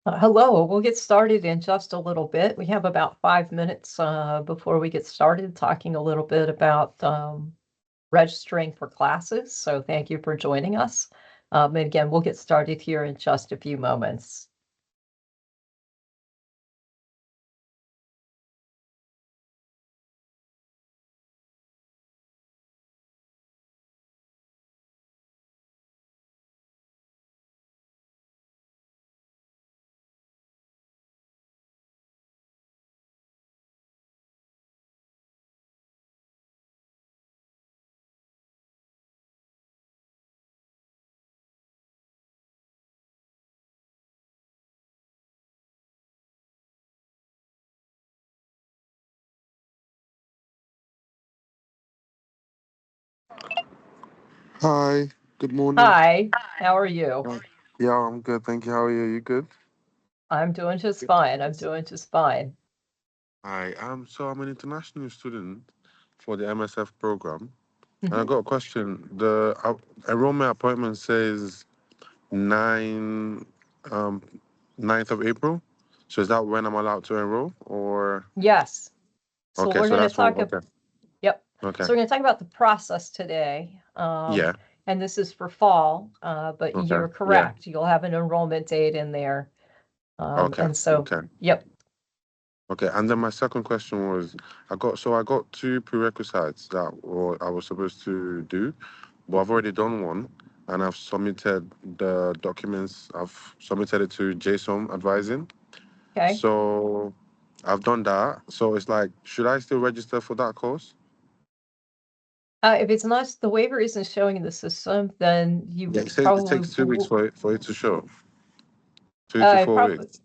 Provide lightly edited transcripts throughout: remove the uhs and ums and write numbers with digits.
Hello, we'll get started in just a little bit. We have about 5 minutes before we get started talking a little bit about registering for classes. So thank you for joining us. And again, we'll get started here in just a few moments. Hi, good morning. Hi, how are you? Yeah, I'm good, thank you. How are you? You good? I'm doing just fine. I'm doing just fine. Hi, so I'm an international student for the MSF program, and I Mhm. got a question. The enrollment appointment says 9, um, 9th of April. So is that when I'm allowed to enroll, or Yes. So okay? we're So going to that's all. talk. Okay, Yep. okay, So we're going to talk about the process today. yeah, And this is for fall, but okay, you're yeah, correct. You'll have an enrollment date in there. okay, And so, okay. yep. Okay, and then my second question was, I got two prerequisites that I was supposed to do, but I've already done one, and I've submitted the documents. I've submitted it to JSON advising. Okay. So I've done that. So it's like, should I still register for that course? If it's not, the waiver isn't showing in the system, then you Yeah, it says it probably, takes 2 weeks for it to show. 2 to 4 probably, weeks.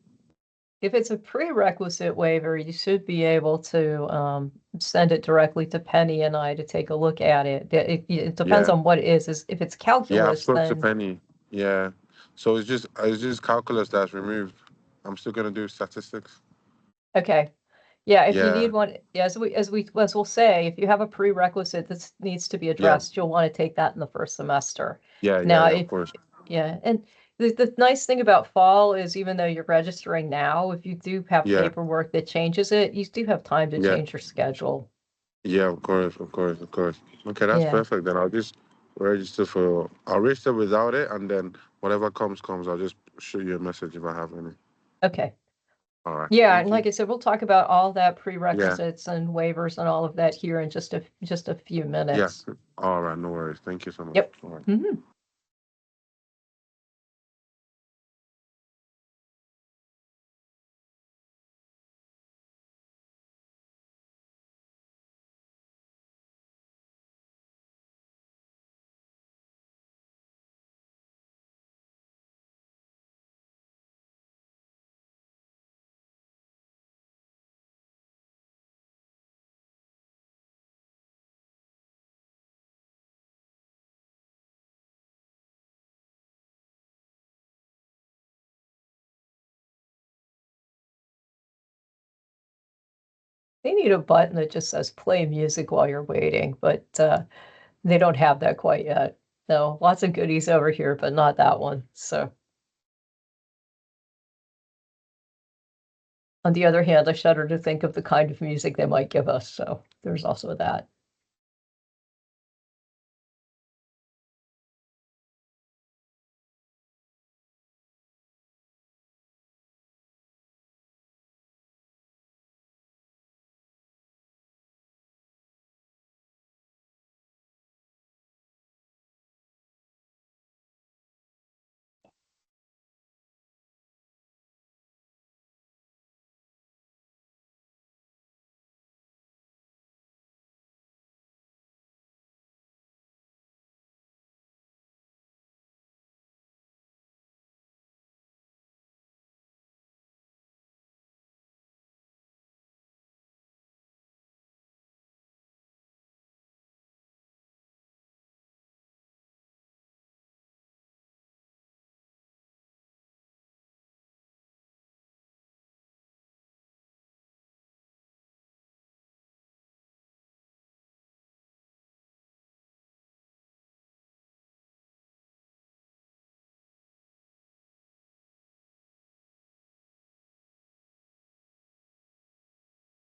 if it's a prerequisite waiver, you should be able to send it directly to Penny and I to take a look at it. It depends Yeah, on what it is. If it's yeah. I've calculus, spoke to then Penny. Yeah. So it's just calculus that's removed. I'm still gonna do statistics. okay. Yeah, if you Yeah. need one, yeah, as we'll say, if you have a prerequisite that needs to be Yeah, addressed, you'll want to take that in the first semester. yeah, yeah, Now, yeah, of if course. yeah, and the nice thing about fall is even though you're registering now, if you do have Yeah, paperwork that changes it, you do have time to yeah, change your schedule. yeah, of course, of course, of course. Okay, that's Yeah. perfect. Then I'll register without it, and then whatever comes. I'll just shoot you a message if I have any. Okay. All right. Yeah, and Thank you. like I said, we'll talk about all that Yeah, prerequisites and waivers and all of that here in just a few yeah. minutes. All right, no worries. Thank you so much. Yep. All right. Mhm. They need a button that just says play music while you're waiting, but they don't have that quite yet. No, lots of goodies over here, but not that one. So, on the other hand, I shudder to think of the kind of music they might give us. So, there's also that.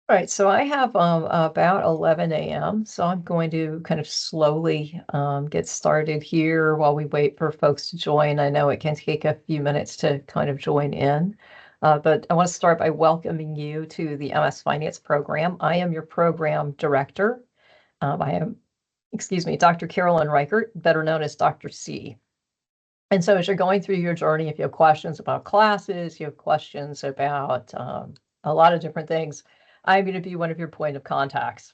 All right, so I have about 11 a.m., so I'm going to kind of slowly get started here while we wait for folks to join. I know it can take a few minutes to kind of join in, but I want to start by welcoming you to the MS Finance program. I am your program director. I am, excuse me, Dr. Carolyn Reichert, better known as Dr. C. And so as you're going through your journey, if you have questions about classes, you have questions about a lot of different things, I'm going to be one of your point of contacts.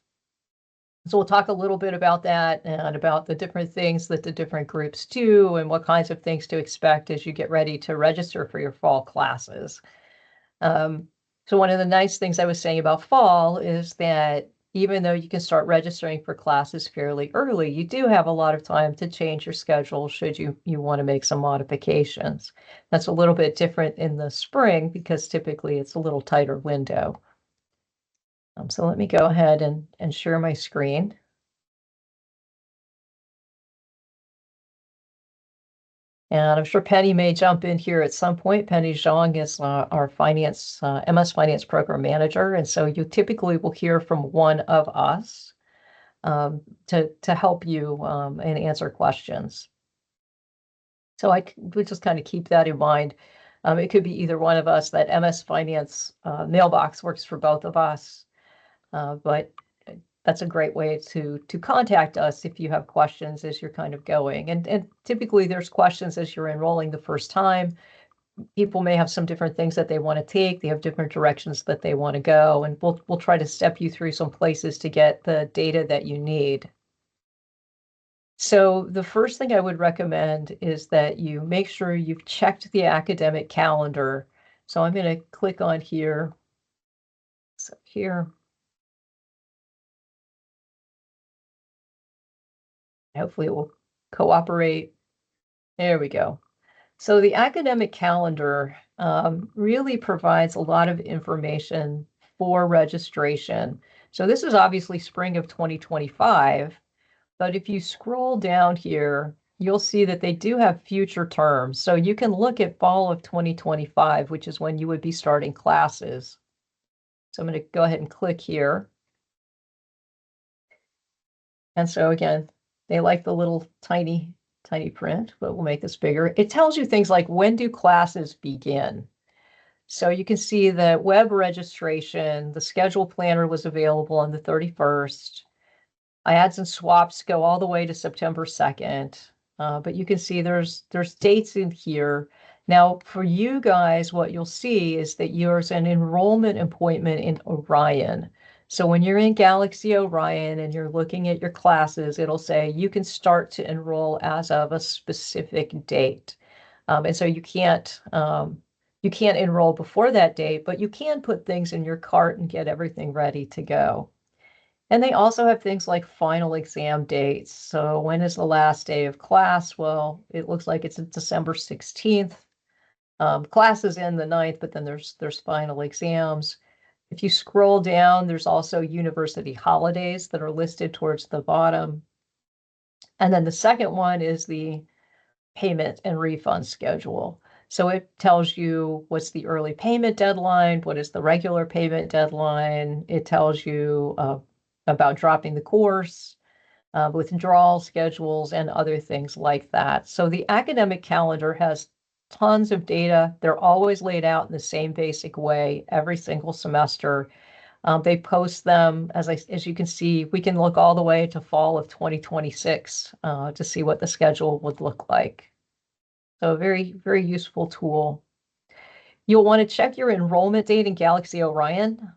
So we'll talk a little bit about that and about the different things that the different groups do and what kinds of things to expect as you get ready to register for your fall classes. So one of the nice things I was saying about fall is that even though you can start registering for classes fairly early, you do have a lot of time to change your schedule should you want to make some modifications. That's a little bit different in the spring because typically it's a little tighter window. So let me go ahead and share my screen. And I'm sure Penny may jump in here at some point. Penny Zhang is our finance, MS Finance Program Manager. And so you typically will hear from one of us to help you and answer questions. So I would just kind of keep that in mind. It could be either one of us. That MS Finance mailbox works for both of us, but that's a great way to contact us if you have questions as you're kind of going. And typically there's questions as you're enrolling the first time. People may have some different things that they want to take. They have different directions that they want to go, and we'll try to step you through some places to get the data that you need. So the first thing I would recommend is that you make sure you've checked the academic calendar. So I'm going to click on here. So here. Hopefully it will cooperate. There we go. So the academic calendar really provides a lot of information for registration. So this is obviously spring of 2025, but if you scroll down here, you'll see that they do have future terms. So you can look at fall of 2025, which is when you would be starting classes. So I'm going to go ahead and click here. And so again, they like the little tiny print, but we'll make this bigger. It tells you things like when do classes begin? So you can see that web registration, the schedule planner was available on the 31st. Adds and swaps go all the way to September 2nd. But you can see there's dates in here. Now, for you guys, what you'll see is that there's an enrollment appointment in Orion. So when you're in Galaxy Orion and you're looking at your classes, it'll say you can start to enroll as of a specific date. And so you can't enroll before that date, but you can put things in your cart and get everything ready to go. And they also have things like final exam dates. So when is the last day of class? Well, it looks like it's December 16th. Class is in the 9th, but then there's final exams. If you scroll down, there's also university holidays that are listed towards the bottom. And then the second one is the payment and refund schedule. So it tells you what's the early payment deadline, what is the regular payment deadline. It tells you about dropping the course, withdrawal schedules, and other things like that. So the academic calendar has tons of data. They're always laid out in the same basic way every single semester. They post them, as you can see, we can look all the way to fall of 2026 to see what the schedule would look like. So a very, very useful tool. You'll want to check your enrollment date in Galaxy Orion.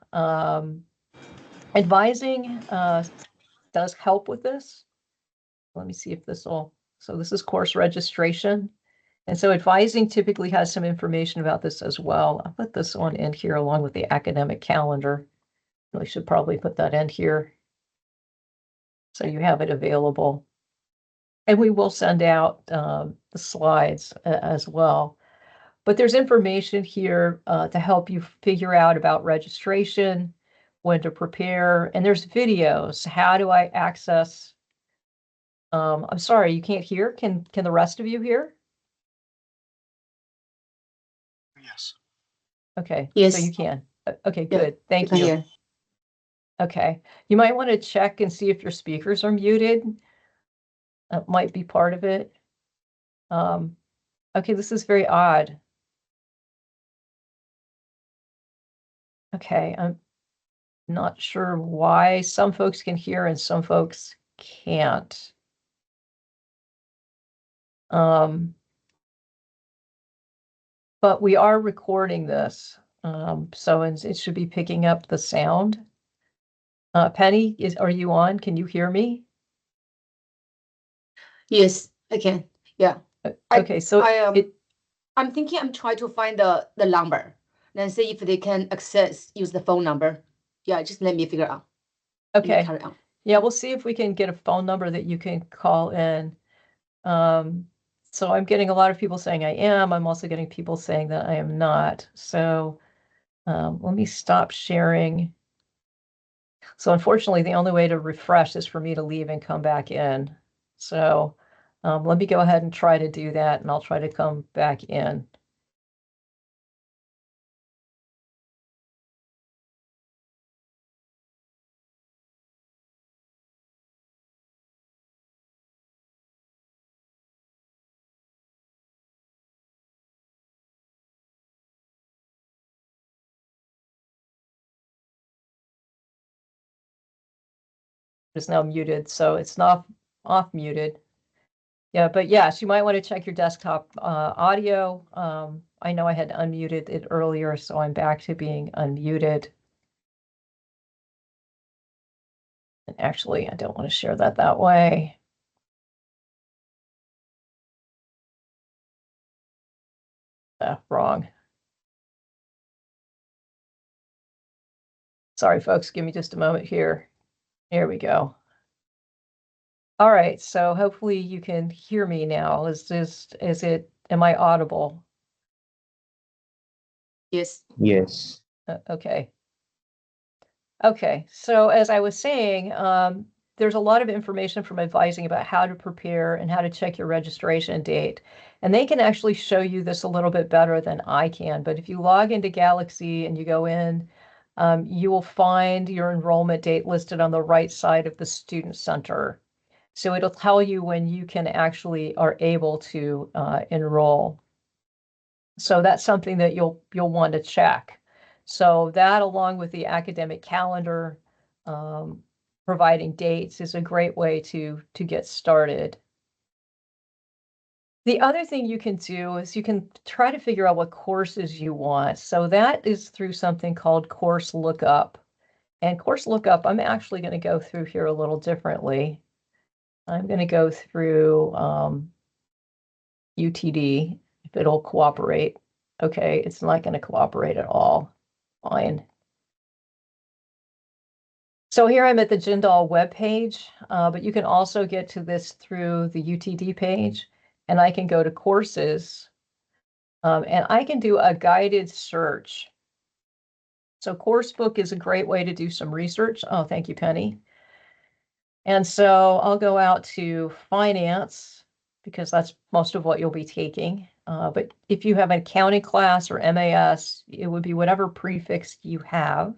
Advising does help with this. Let me see if this will, so this is course registration. And so advising typically has some information about this as well. I'll put this one in here along with the academic calendar. Really should probably put that in here so you have it available. And we will send out the slides as well. But there's information here to help you figure out about registration, when to prepare, and there's videos. How do I access? I'm sorry, you can't hear. Can the rest of you hear? Yes. Okay, so Yes. you can. Okay, Yeah, good. Thank I you. hear. Okay, you might want to check and see if your speakers are muted. That might be part of it. Okay, this is very odd. Okay, I'm not sure why some folks can hear and some folks can't. But we are recording this, so it should be picking up the sound. Penny, are you on? Can you hear me? Yes, I can. Yeah. Okay, so I'm thinking I'm trying to find the number, then see if they can use the phone number. Yeah, just let me figure out. Okay. Carry on. Yeah, we'll see if we can get a phone number that you can call in. So I'm getting a lot of people saying I am. I'm also getting people saying that I am not. So let me stop sharing. So unfortunately, the only way to refresh is for me to leave and come back in. So let me go ahead and try to do that, and I'll try to come back in. It's now muted, so it's not off muted. Yeah, but yes, you might want to check your desktop audio. I know I had unmuted it earlier, so I'm back to being unmuted. And actually, I don't want to share that way. Wrong. Sorry, folks, give me just a moment here. There we go. All right, so hopefully you can hear me now. Am I audible? Yes. Yes. Okay. Okay, so as I was saying, there's a lot of information from Advising about how to prepare and how to check your registration date. And they can actually show you this a little bit better than I can. But if you log into Galaxy and you go in, you will find your enrollment date listed on the right side of the Student Center. So it'll tell you when you can actually are able to enroll. So that's something that you'll want to check. So that, along with the academic calendar, providing dates, is a great way to get started. The other thing you can do is you can try to figure out what courses you want. So that is through something called Course Lookup. And Course Lookup, I'm actually going to go through here a little differently. I'm going to go through UTD, if it'll cooperate. Okay, it's not going to cooperate at all. Fine. So here I'm at the Jindal webpage, but you can also get to this through the UTD page, and I can go to courses, and I can do a guided search. So Coursebook is a great way to do some research. Oh, thank you, Penny. And so I'll go out to finance, because that's most of what you'll be taking. But if you have an accounting class or MAS, it would be whatever prefix you have.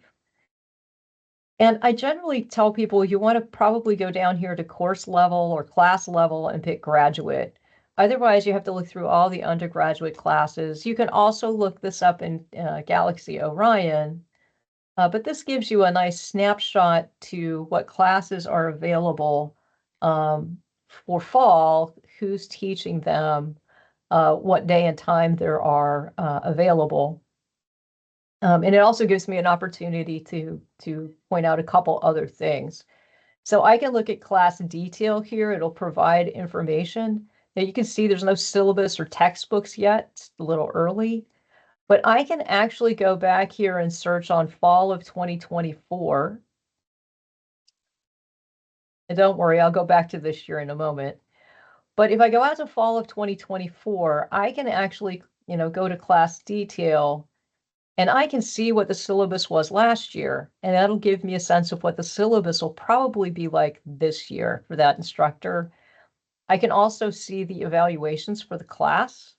And I generally tell people you want to probably go down here to course level or class level and pick graduate. Otherwise, you have to look through all the undergraduate classes. You can also look this up in Galaxy Orion, but this gives you a nice snapshot to what classes are available for fall, who's teaching them, what day and time there are available. And it also gives me an opportunity to point out a couple other things. So I can look at class detail here. It'll provide information. Now you can see there's no syllabus or textbooks yet. It's a little early. But I can actually go back here and search on fall of 2024. And don't worry, I'll go back to this year in a moment. But if I go out to fall of 2024, I can actually, go to class detail, and I can see what the syllabus was last year, and that'll give me a sense of what the syllabus will probably be like this year for that instructor. I can also see the evaluations for the class,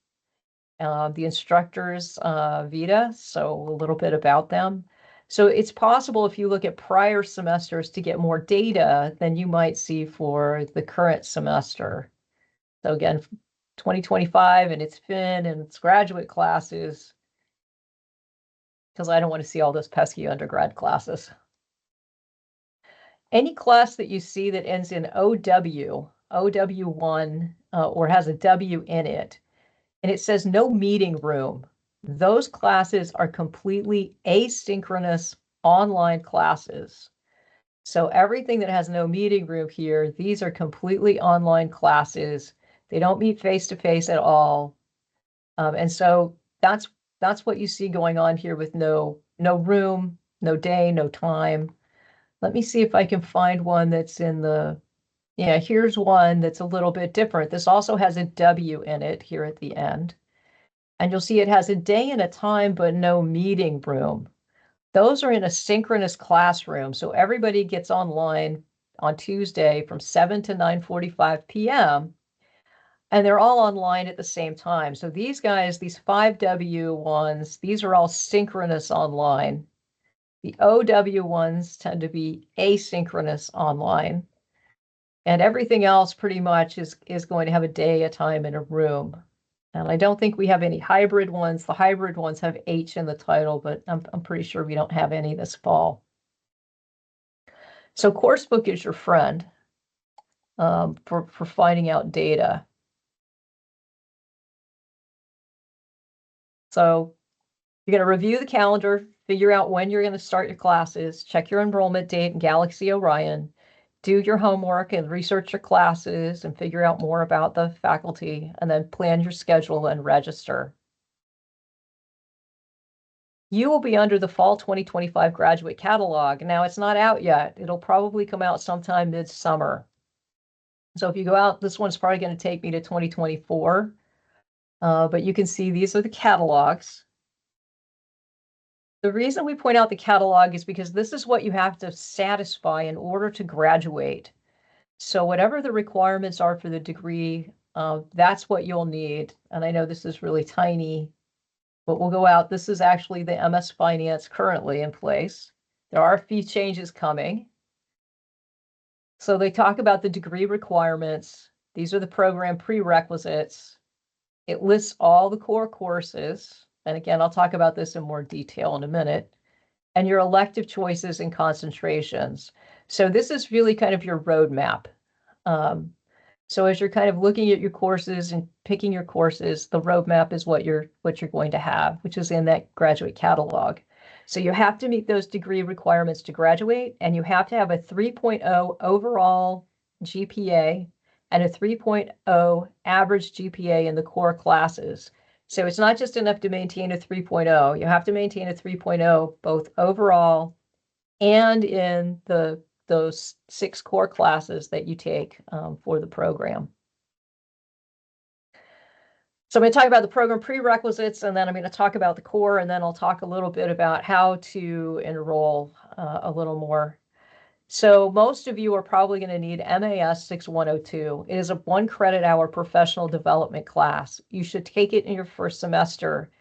the instructor's vita, so a little bit about them. So it's possible if you look at prior semesters to get more data than you might see for the current semester. So again, 2025 and it's FIN and it's graduate classes, because I don't want to see all those pesky undergrad classes. Any class that you see that ends in OW, OW1, or has a W in it, and it says no meeting room, those classes are completely asynchronous online classes. So everything that has no meeting room here, these are completely online classes. They don't meet face-to-face at all. And so that's what you see going on here with no room, no day, no time. Let me see if I can find one that's in the, yeah, here's one that's a little bit different. This also has a W in it here at the end. And you'll see it has a day and a time, but no meeting room. Those are in a synchronous classroom. So everybody gets online on Tuesday from 7 to 9:45 p.m. And they're all online at the same time. So these guys, these 5W ones, these are all synchronous online. The OW ones tend to be asynchronous online. And everything else pretty much is going to have a day, a time, and a room. And I don't think we have any hybrid ones. The hybrid ones have H in the title, but I'm pretty sure we don't have any this fall. So Coursebook is your friend for finding out data. So you're going to review the calendar, figure out when you're going to start your classes, check your enrollment date in Galaxy Orion, do your homework and research your classes and figure out more about the faculty, and then plan your schedule and register. You will be under the fall 2025 graduate catalog. Now it's not out yet. It'll probably come out sometime midsummer. So if you go out, this one's probably going to take me to 2024. But you can see these are the catalogs. The reason we point out the catalog is because this is what you have to satisfy in order to graduate. So whatever the requirements are for the degree, that's what you'll need. And I know this is really tiny, but we'll go out. This is actually the MS Finance currently in place. There are a few changes coming. So they talk about the degree requirements. These are the program prerequisites. It lists all the core courses. And again, I'll talk about this in more detail in a minute. And your elective choices and concentrations. So this is really kind of your roadmap. So as you're kind of looking at your courses and picking your courses, the roadmap is what you're going to have, which is in that graduate catalog. So you have to meet those degree requirements to graduate, and you have to have a 3.0 overall GPA and a 3.0 average GPA in the core classes. So it's not just enough to maintain a 3.0. You have to maintain a 3.0 both overall and in those 6 core classes that you take for the program. So I'm going to talk about the program prerequisites, and then I'm going to talk about the core, and then I'll talk a little bit about how to enroll a little more. So most of you are probably going to need MAS 6102. It is a 1 credit hour professional development class. You should take it in your first semester,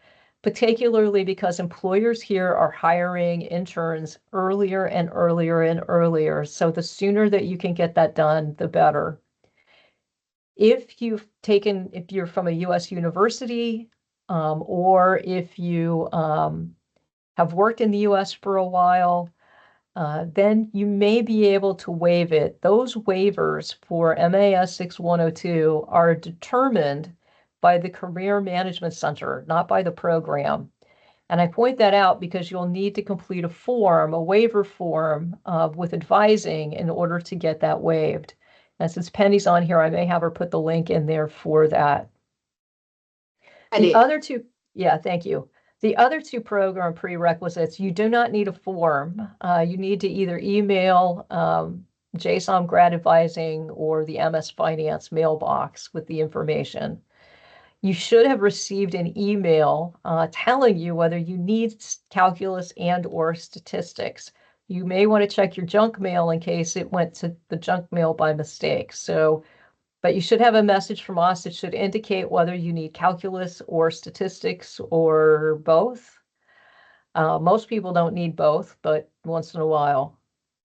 particularly because employers here are hiring interns earlier and earlier and earlier. So the sooner that you can get that done, the better. If you're from a U.S. university, or if you have worked in the U.S. for a while, then you may be able to waive it. Those waivers for MAS 6102 are determined by the Career Management Center, not by the program. And I point that out because you'll need to complete a form, a waiver form with advising in order to get that waived. And since Penny's on here, I may have her put the link in there for that. The other two, yeah, thank you. The other 2 program prerequisites, you do not need a form. You need to either email JSOM Grad Advising or the MS Finance mailbox with the information. You should have received an email telling you whether you need calculus and or statistics. You may want to check your junk mail in case it went to the junk mail by mistake. So, but you should have a message from us that should indicate whether you need calculus or statistics or both. Most people don't need both, but once in a while.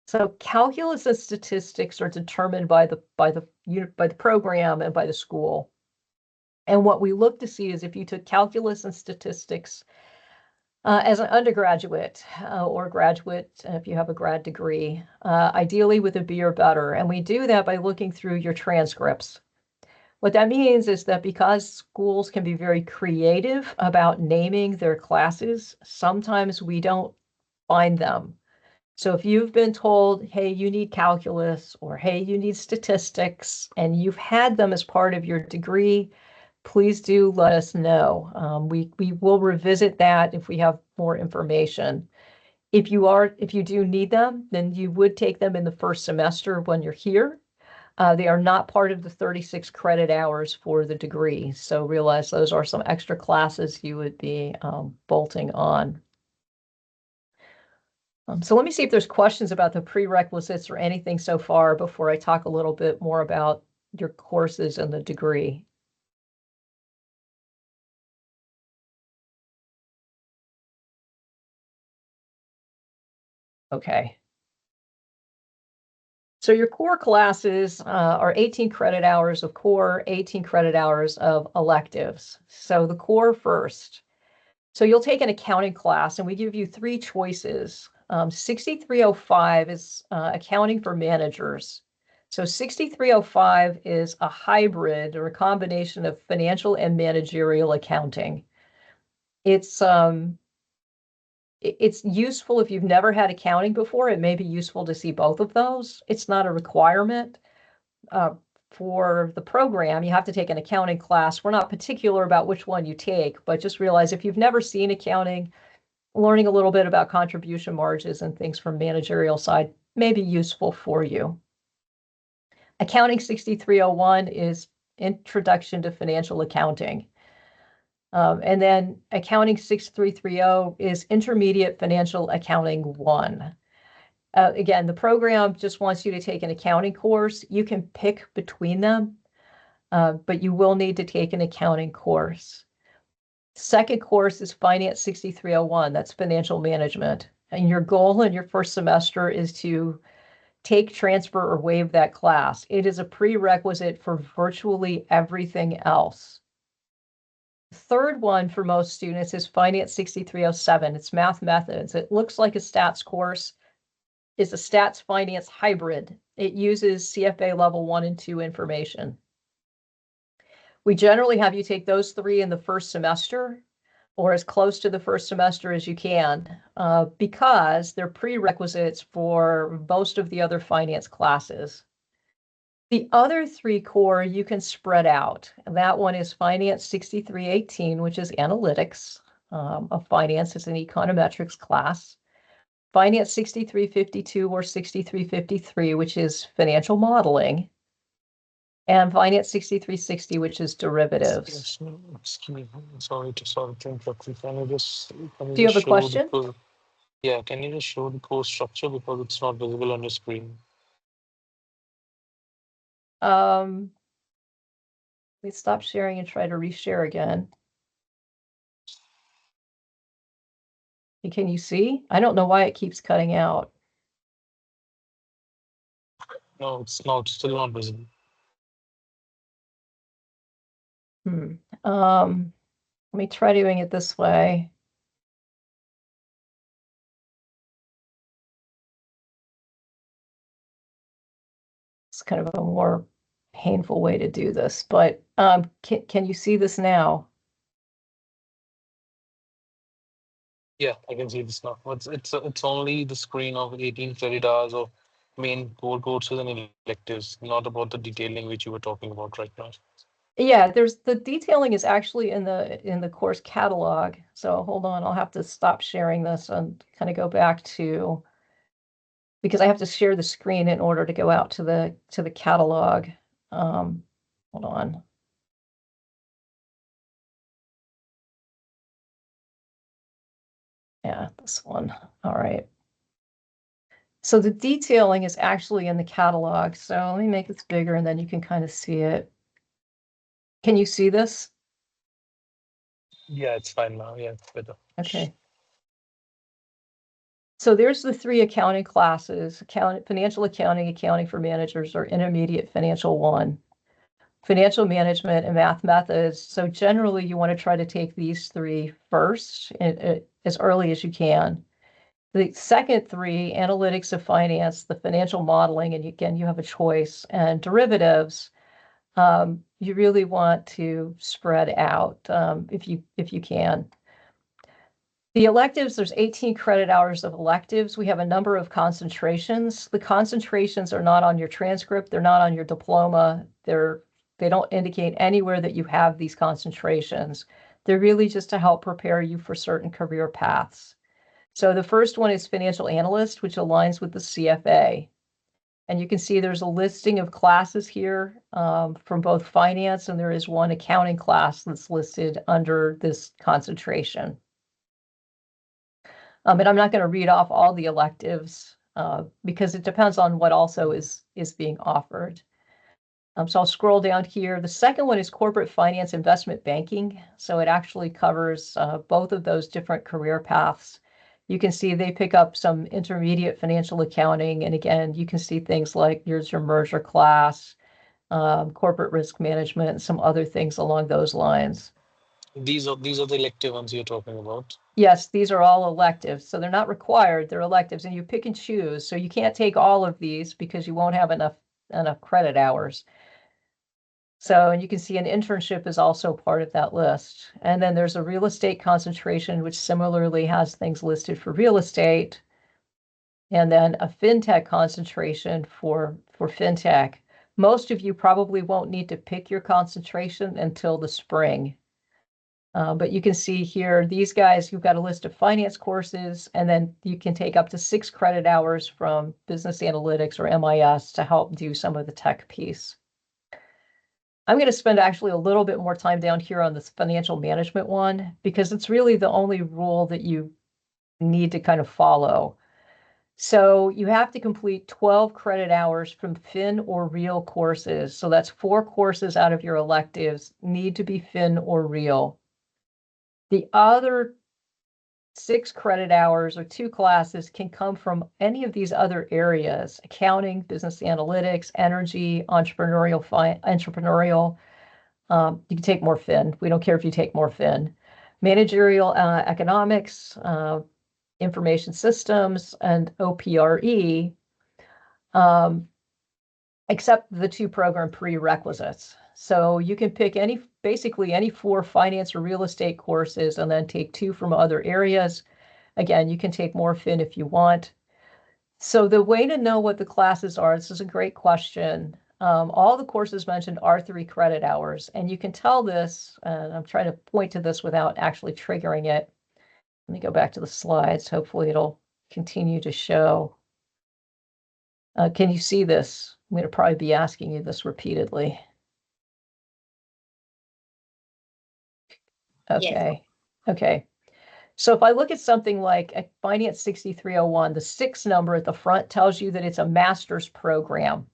So calculus and statistics are determined by the program and by the school. And what we look to see is if you took calculus and statistics as an undergraduate or graduate, if you have a grad degree, ideally with a B or better. And we do that by looking through your transcripts. What that means is that because schools can be very creative about naming their classes, sometimes we don't find them. So if you've been told, hey, you need calculus, or hey, you need statistics, and you've had them as part of your degree, please do let us know. We will revisit that if we have more information. If you do need them, then you would take them in the first semester when you're here. They are not part of the 36 credit hours for the degree. So realize those are some extra classes you would be bolting on. So let me see if there's questions about the prerequisites or anything so far before I talk a little bit more about your courses and the degree. Okay. So your core classes are 18 credit hours of core, 18 credit hours of electives. So the core first. So you'll take an accounting class and we give you 3 choices. 6305 is accounting for managers. So 6305 is a hybrid or a combination of financial and managerial accounting. It's useful if you've never had accounting before. It may be useful to see both of those. It's not a requirement. For the program, you have to take an accounting class. We're not particular about which one you take, but just realize if you've never seen accounting, learning a little bit about contribution margins and things from managerial side may be useful for you. Accounting 6301 is Introduction to Financial Accounting. And then Accounting 6330 is Intermediate Financial Accounting 1. Again, the program just wants you to take an accounting course. You can pick between them, but you will need to take an accounting course. Second course is Finance 6301. That's financial management. And your goal in your first semester is to take, transfer, or waive that class. It is a prerequisite for virtually everything else. The third one for most students is Finance 6307. It's math methods. It looks like a stats course. It's a stats finance hybrid. It uses CFA level 1 and 2 information. We generally have you take those 3 in the first semester, or as close to the first semester as you can, because they're prerequisites for most of the other finance classes. The other 3 core you can spread out. And that one is Finance 6318, which is analytics of finance. It's an econometrics class. Finance 6352 or 6353, which is financial modeling. And Finance 6360, which is derivatives. Excuse me. Sorry to interrupt you. Can you just Do you have a question? Yeah, can you just show the course structure because it's not visible on your screen? Let me stop sharing and try to reshare again. Can you see? I don't know why it keeps cutting out. No, it's still not visible. Let me try doing it this way. It's kind of a more painful way to do this, but can you see this now? Yeah, I can see this now. It's only the screen of 18 credit hours of main core courses and electives, not about the detailing which you were talking about right now. Yeah, the detailing is actually in the course catalog. So hold on, I'll have to stop sharing this and kind of go back to, because I have to share the screen in order to go out to the catalog. Hold on. Yeah, this one. All right. So the detailing is actually in the catalog. So let me make this bigger and then you can kind of see it. Can you see this? Yeah, it's fine now. Yeah, it's better. Okay. So there's the 3 accounting classes: financial accounting, accounting for managers, or intermediate financial 1. Financial management and math methods. So generally you want to try to take these 3 first as early as you can. The second 3, analytics of finance, the financial modeling, and again, you have a choice, and derivatives, you really want to spread out if you can. The electives, there's 18 credit hours of electives. We have a number of concentrations. The concentrations are not on your transcript. They're not on your diploma. They don't indicate anywhere that you have these concentrations. They're really just to help prepare you for certain career paths. So the first one is financial analyst, which aligns with the CFA. And you can see there's a listing of classes here from both finance, and there is one accounting class that's listed under this concentration. And I'm not going to read off all the electives because it depends on what also is being offered. So I'll scroll down here. The second one is corporate finance investment banking. So it actually covers both of those different career paths. You can see they pick up some intermediate financial accounting. And again, you can see things like here's your merger class, corporate risk management, and some other things along those lines. These are the elective ones you're talking about. Yes, these are all electives. So they're not required, they're electives, and you pick and choose. So you can't take all of these because you won't have enough credit hours. So, and you can see an internship is also part of that list. And then there's a real estate concentration, which similarly has things listed for real estate. And then a fintech concentration for fintech. Most of you probably won't need to pick your concentration until the spring. But you can see here, these guys, you've got a list of finance courses, and then you can take up to 6 credit hours from business analytics or MIS to help do some of the tech piece. I'm going to spend actually a little bit more time down here on this financial management one, because it's really the only rule that you need to kind of follow. So you have to complete 12 credit hours from Fin or Real courses. So that's 4 courses out of your electives need to be Fin or Real. The other 6 credit hours or 2 classes can come from any of these other areas: accounting, business analytics, energy, entrepreneurial. You can take more Fin. We don't care if you take more Fin. Managerial economics, information systems, and OPRE, except the 2 program prerequisites. So you can pick basically any 4 finance or real estate courses and then take 2 from other areas. Again, you can take more Fin if you want. So the way to know what the classes are, this is a great question. All the courses mentioned are 3 credit hours, and you can tell this, and I'm trying to point to this without actually triggering it. Let me go back to the slides. Hopefully it'll continue to show. Can you see this? I'm going to probably be asking you this repeatedly. Okay. Yes. Okay. So if I look at something like a Finance 6301, the 6 number at the front tells you that it's a master's program.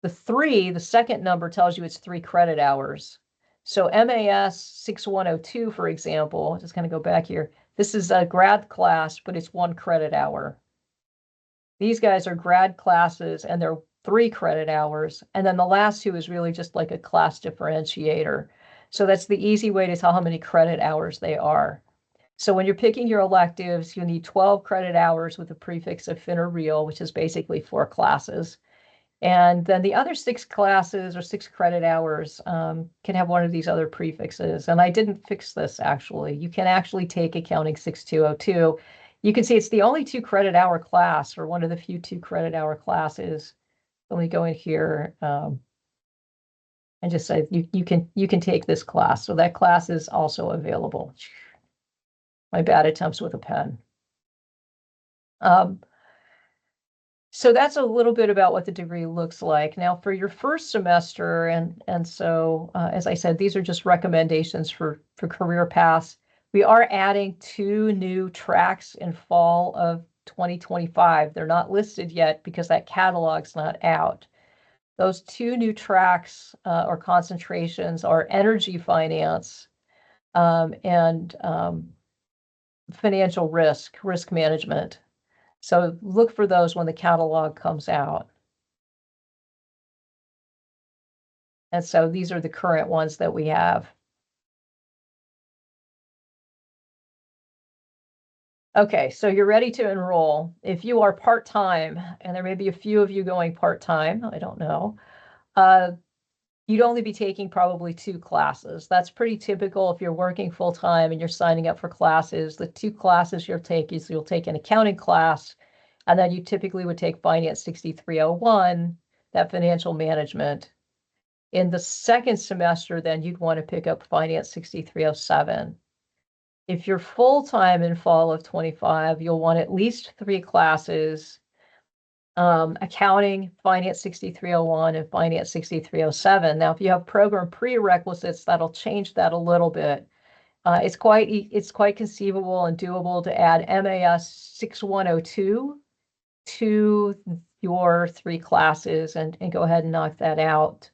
The 3, the second number, tells you it's 3 credit hours. So MAS 6102, for example, just going to go back here. This is a grad class, but it's 1 credit hour. These guys are grad classes, and they're 3 credit hours. And then the last 2 is really just like a class differentiator. So that's the easy way to tell how many credit hours they are. So when you're picking your electives, you need 12 credit hours with a prefix of Fin or Real, which is basically 4 classes. And then the other 6 classes or 6 credit hours can have one of these other prefixes. And I didn't fix this, actually. You can actually take Accounting 6202. You can see it's the only 2 credit hour class, or one of the few 2 credit hour classes. Let me go in here and just say you can take this class. So that class is also available. My bad attempts with a pen. So that's a little bit about what the degree looks like. Now for your first semester, and so as I said, these are just recommendations for career paths. We are adding 2 new tracks in fall of 2025. They're not listed yet because that catalog's not out. Those 2 new tracks or concentrations are energy finance and financial risk management. So look for those when the catalog comes out. And so these are the current ones that we have. Okay, so you're ready to enroll. If you are part-time, and there may be a few of you going part-time, I don't know, you'd only be taking probably 2 classes. That's pretty typical if you're working full-time and you're signing up for classes. The 2 classes you'll take is you'll take an accounting class, and then you typically would take Finance 6301, that financial management. In the second semester, then you'd want to pick up Finance 6307. If you're full-time in fall of 25, you'll want at least 3 classes, accounting, Finance 6301, and Finance 6307. Now, if you have program prerequisites, that'll change that a little bit. It's quite conceivable and doable to add MAS 6102 to your 3 classes and go ahead and knock that out.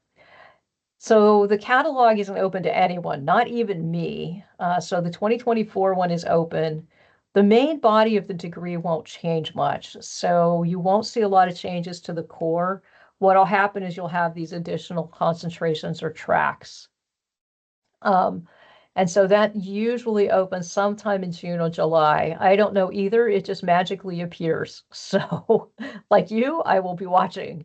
So the catalog isn't open to anyone, not even me. So the 2024 one is open. The main body of the degree won't change much. So you won't see a lot of changes to the core. What'll happen is you'll have these additional concentrations or tracks. And so that usually opens sometime in June or July. I don't know either. It just magically appears. So like you, I will be watching.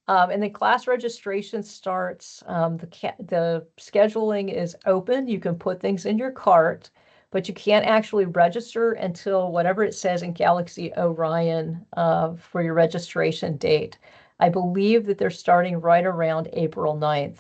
And then class registration starts, the scheduling is open. You can put things in your cart, but you can't actually register until whatever it says in Galaxy Orion for your registration date. I believe that they're starting right around April 9th.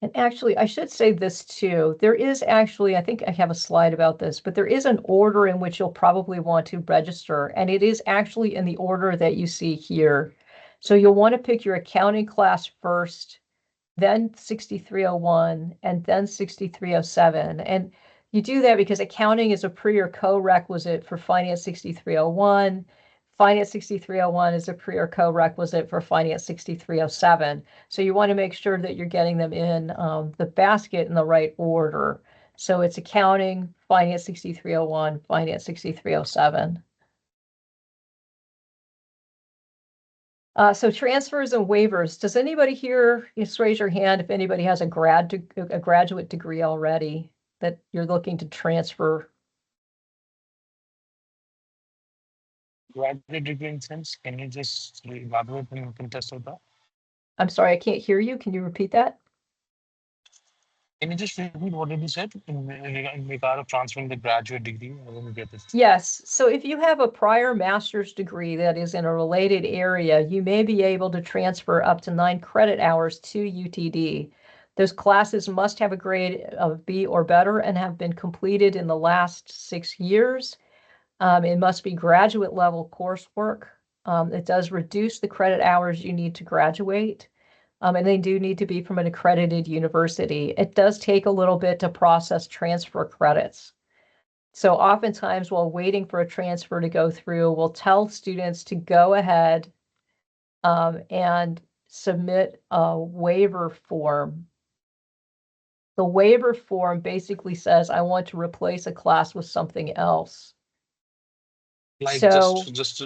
And actually, I should say this too. There is actually, I think I have a slide about this, but there is an order in which you'll probably want to register, and it is actually in the order that you see here. So you'll want to pick your accounting class first, then 6301, and then 6307. And you do that because accounting is a pre or co-requisite for Finance 6301. Finance 6301 is a pre or co-requisite for Finance 6307. So you want to make sure that you're getting them in the basket in the right order. So it's accounting, Finance 6301, Finance 6307. So transfers and waivers. Does anybody here, just raise your hand if anybody has a graduate degree already that you're looking to transfer? Graduate degree in sense, can you just elaborate and contest with that? I'm sorry, I can't hear you. Can you repeat that? Can you just repeat what did you said in regard of transferring the graduate degree? I didn't get it. Yes. So if you have a prior master's degree that is in a related area, you may be able to transfer up to 9 credit hours to UTD. Those classes must have a grade of B or better and have been completed in the last 6 years. It must be graduate level coursework. It does reduce the credit hours you need to graduate. And they do need to be from an accredited university. It does take a little bit to process transfer credits. So oftentimes while waiting for a transfer to go through, we'll tell students to go ahead and submit a waiver form. The waiver form basically says, I want to replace a class with something else. Like So- just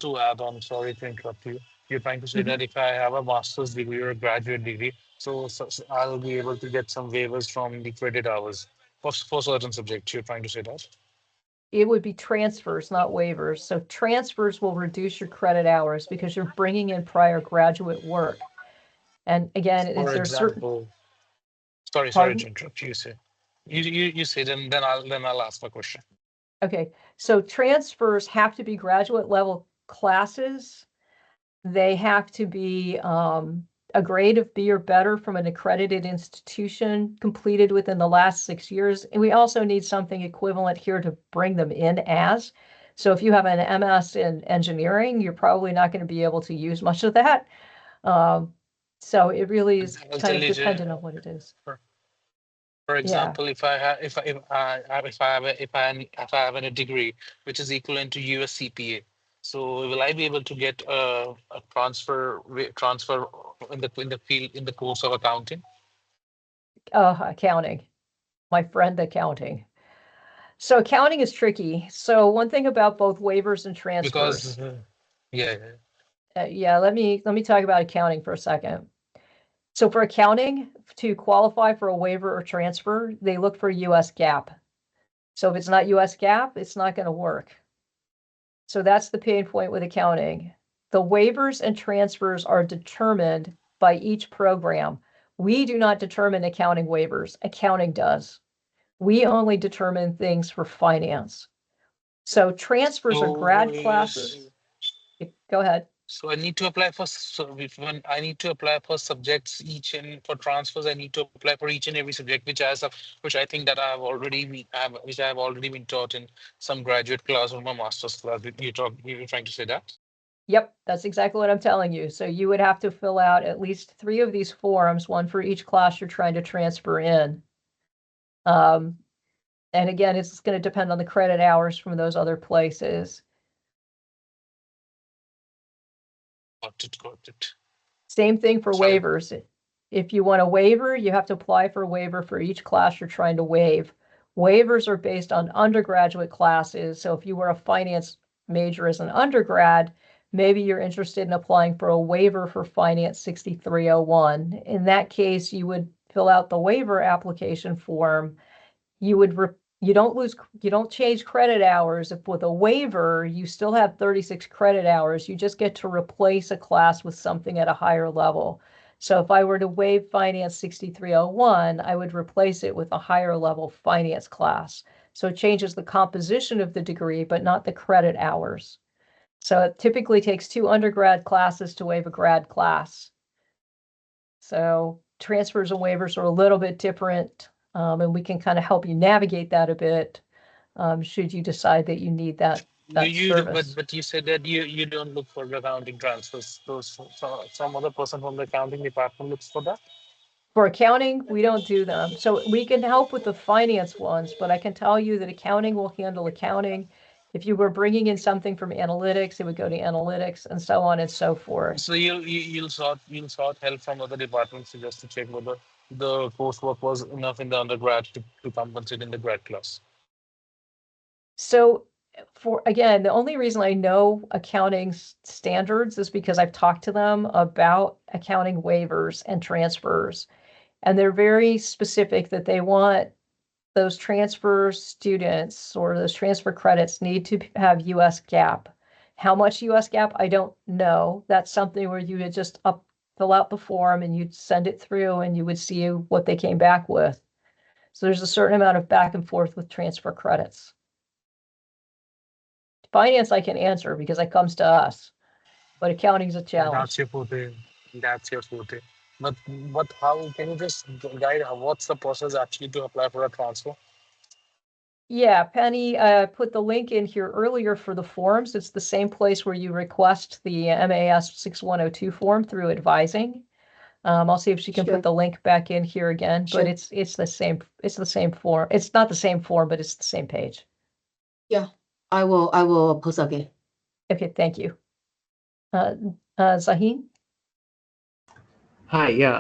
to add on, sorry to interrupt you. You're trying to say that if I have a master's degree or a graduate degree, so I'll be able to get some waivers from the credit hours for certain subjects. You're trying to say that? It would be transfers, not waivers. So transfers will reduce your credit hours because you're bringing in prior graduate work. And again, For there's certain. example, sorry Pardon? to interrupt. You say you say then I'll ask my question. Okay, so transfers have to be graduate level classes. They have to be a grade of B or better from an accredited institution completed within the last 6 years. And we also need something equivalent here to bring them in as. So if you have an MS in engineering, you're probably not going to be able to use much of that. So it really is I'll kind of tell you, dependent on what it is. For example, if I have if I have a degree which is equivalent to US CPA, so will I be able to get a transfer in the field in the course of accounting? Accounting. My friend accounting. So accounting is tricky. So one thing about both waivers and transfers. Because yeah, Yeah, let me talk about accounting for a second. So for accounting, to qualify for a waiver or transfer, they look for US GAAP. So if it's not US GAAP, it's not going to work. So that's the pain point with accounting. The waivers and transfers are determined by each program. We do not determine accounting waivers. Accounting does. We only determine things for finance. So transfers are grad so classes. Go ahead. so I need to apply for when I need to apply for subjects each and for transfers I need to apply for each and every subject which I think that I have already which I have already been taught in some graduate class or my master's class. You're trying to say that? Yep, that's exactly what I'm telling you. So you would have to fill out at least 3 of these forms, one for each class you're trying to transfer in. And again, it's going to depend on the credit hours from those other places. Got it. Same thing for Sorry. waivers. If you want a waiver, you have to apply for a waiver for each class you're trying to waive. Waivers are based on undergraduate classes. So if you were a finance major as an undergrad, maybe you're interested in applying for a waiver for Finance 6301. In that case, you would fill out the waiver application form. You don't change credit hours. If with a waiver, you still have 36 credit hours, you just get to replace a class with something at a higher level. So if I were to waive Finance 6301, I would replace it with a higher level finance class. So it changes the composition of the degree, but not the credit hours. So it typically takes 2 undergrad classes to waive a grad class. So transfers and waivers are a little bit different, and we can kind of help you navigate that a bit, should you decide that you need that service. But you said that you don't look for accounting transfers. Some other person from the accounting department looks for that. For accounting, we don't do them. So we can help with the finance ones, but I can tell you that accounting will handle accounting. If you were bringing in something from analytics, it would go to analytics and so on and so forth. So you'll sought help from other departments just to check whether the coursework was enough in the undergrad to compensate in the grad class. So for again, the only reason I know accounting standards is because I've talked to them about accounting waivers and transfers. And they're very specific that they want those transfer students or those transfer credits need to have US GAAP. How much US GAAP, I don't know. That's something where you would just fill out the form and you'd send it through and you would see what they came back with. So there's a certain amount of back and forth with transfer credits. Finance I can answer because it comes to us, but accounting is a challenge. That's your forte. That's your forte. But how can you just guide what's the process actually to apply for a transfer? Yeah, Penny put the link in here earlier for the forms. It's the same place where you request the MAS 6102 form through advising. I'll see if she can Sure. put the link back in here again, Sure. but it's the same form. It's not the same form, but it's the same page. Yeah, I will post again. Okay, thank you. Zaheen? Hi, yeah.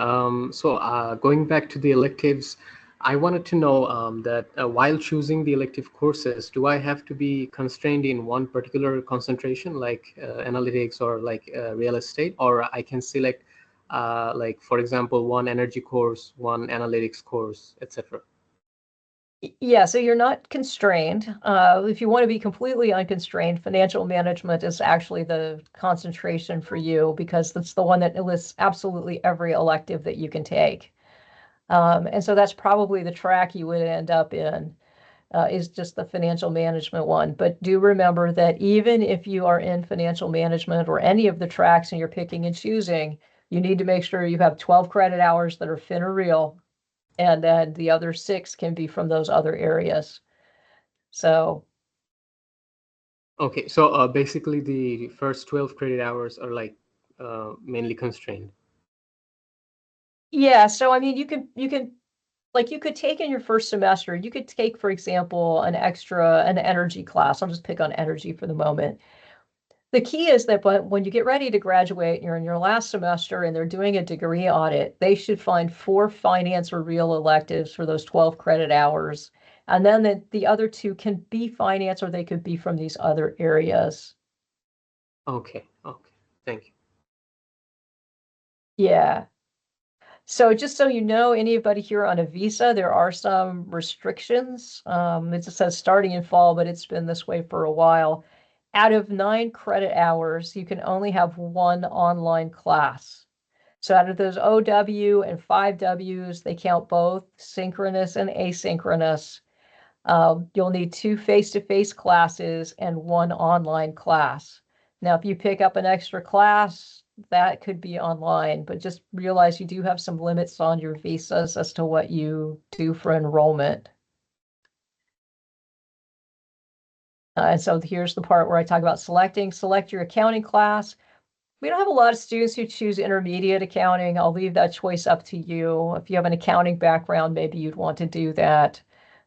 Going back to the electives, I wanted to know that while choosing the elective courses, do I have to be constrained in one particular concentration, like analytics or like real estate, or I can select, like, for example, one energy course, one analytics course, etc.? Yeah, so you're not constrained. If you want to be completely unconstrained, financial management is actually the concentration for you because that's the one that lists absolutely every elective that you can take. And so that's probably the track you would end up in, is just the financial management one. But do remember that even if you are in financial management or any of the tracks and you're picking and choosing, you need to make sure you have 12 credit hours that are fin or real, and then the other 6 can be from those other areas. So Okay, so basically the first 12 credit hours are like mainly constrained. yeah, so I mean, you could like you could take in your first semester, you could take, for example, an energy class. I'll just pick on energy for the moment. The key is that when you get ready to graduate, you're in your last semester and they're doing a degree audit, they should find 4 finance or real electives for those 12 credit hours. And then the other 2 can be finance or they could be from these other areas. Okay. Thank you. Yeah. So just so you know, anybody here on a visa, there are some restrictions. It just says starting in fall, but it's been this way for a while. Out of 9 credit hours, you can only have 1 online class. So out of those OW and 5 Ws, they count both synchronous and asynchronous. You'll need 2 face-to-face classes and 1 online class. Now, if you pick up an extra class, that could be online, but just realize you do have some limits on your visas as to what you do for enrollment. And so here's the part where I talk about select your accounting class. We don't have a lot of students who choose intermediate accounting. I'll leave that choice up to you. If you have an accounting background, maybe you'd want to do that.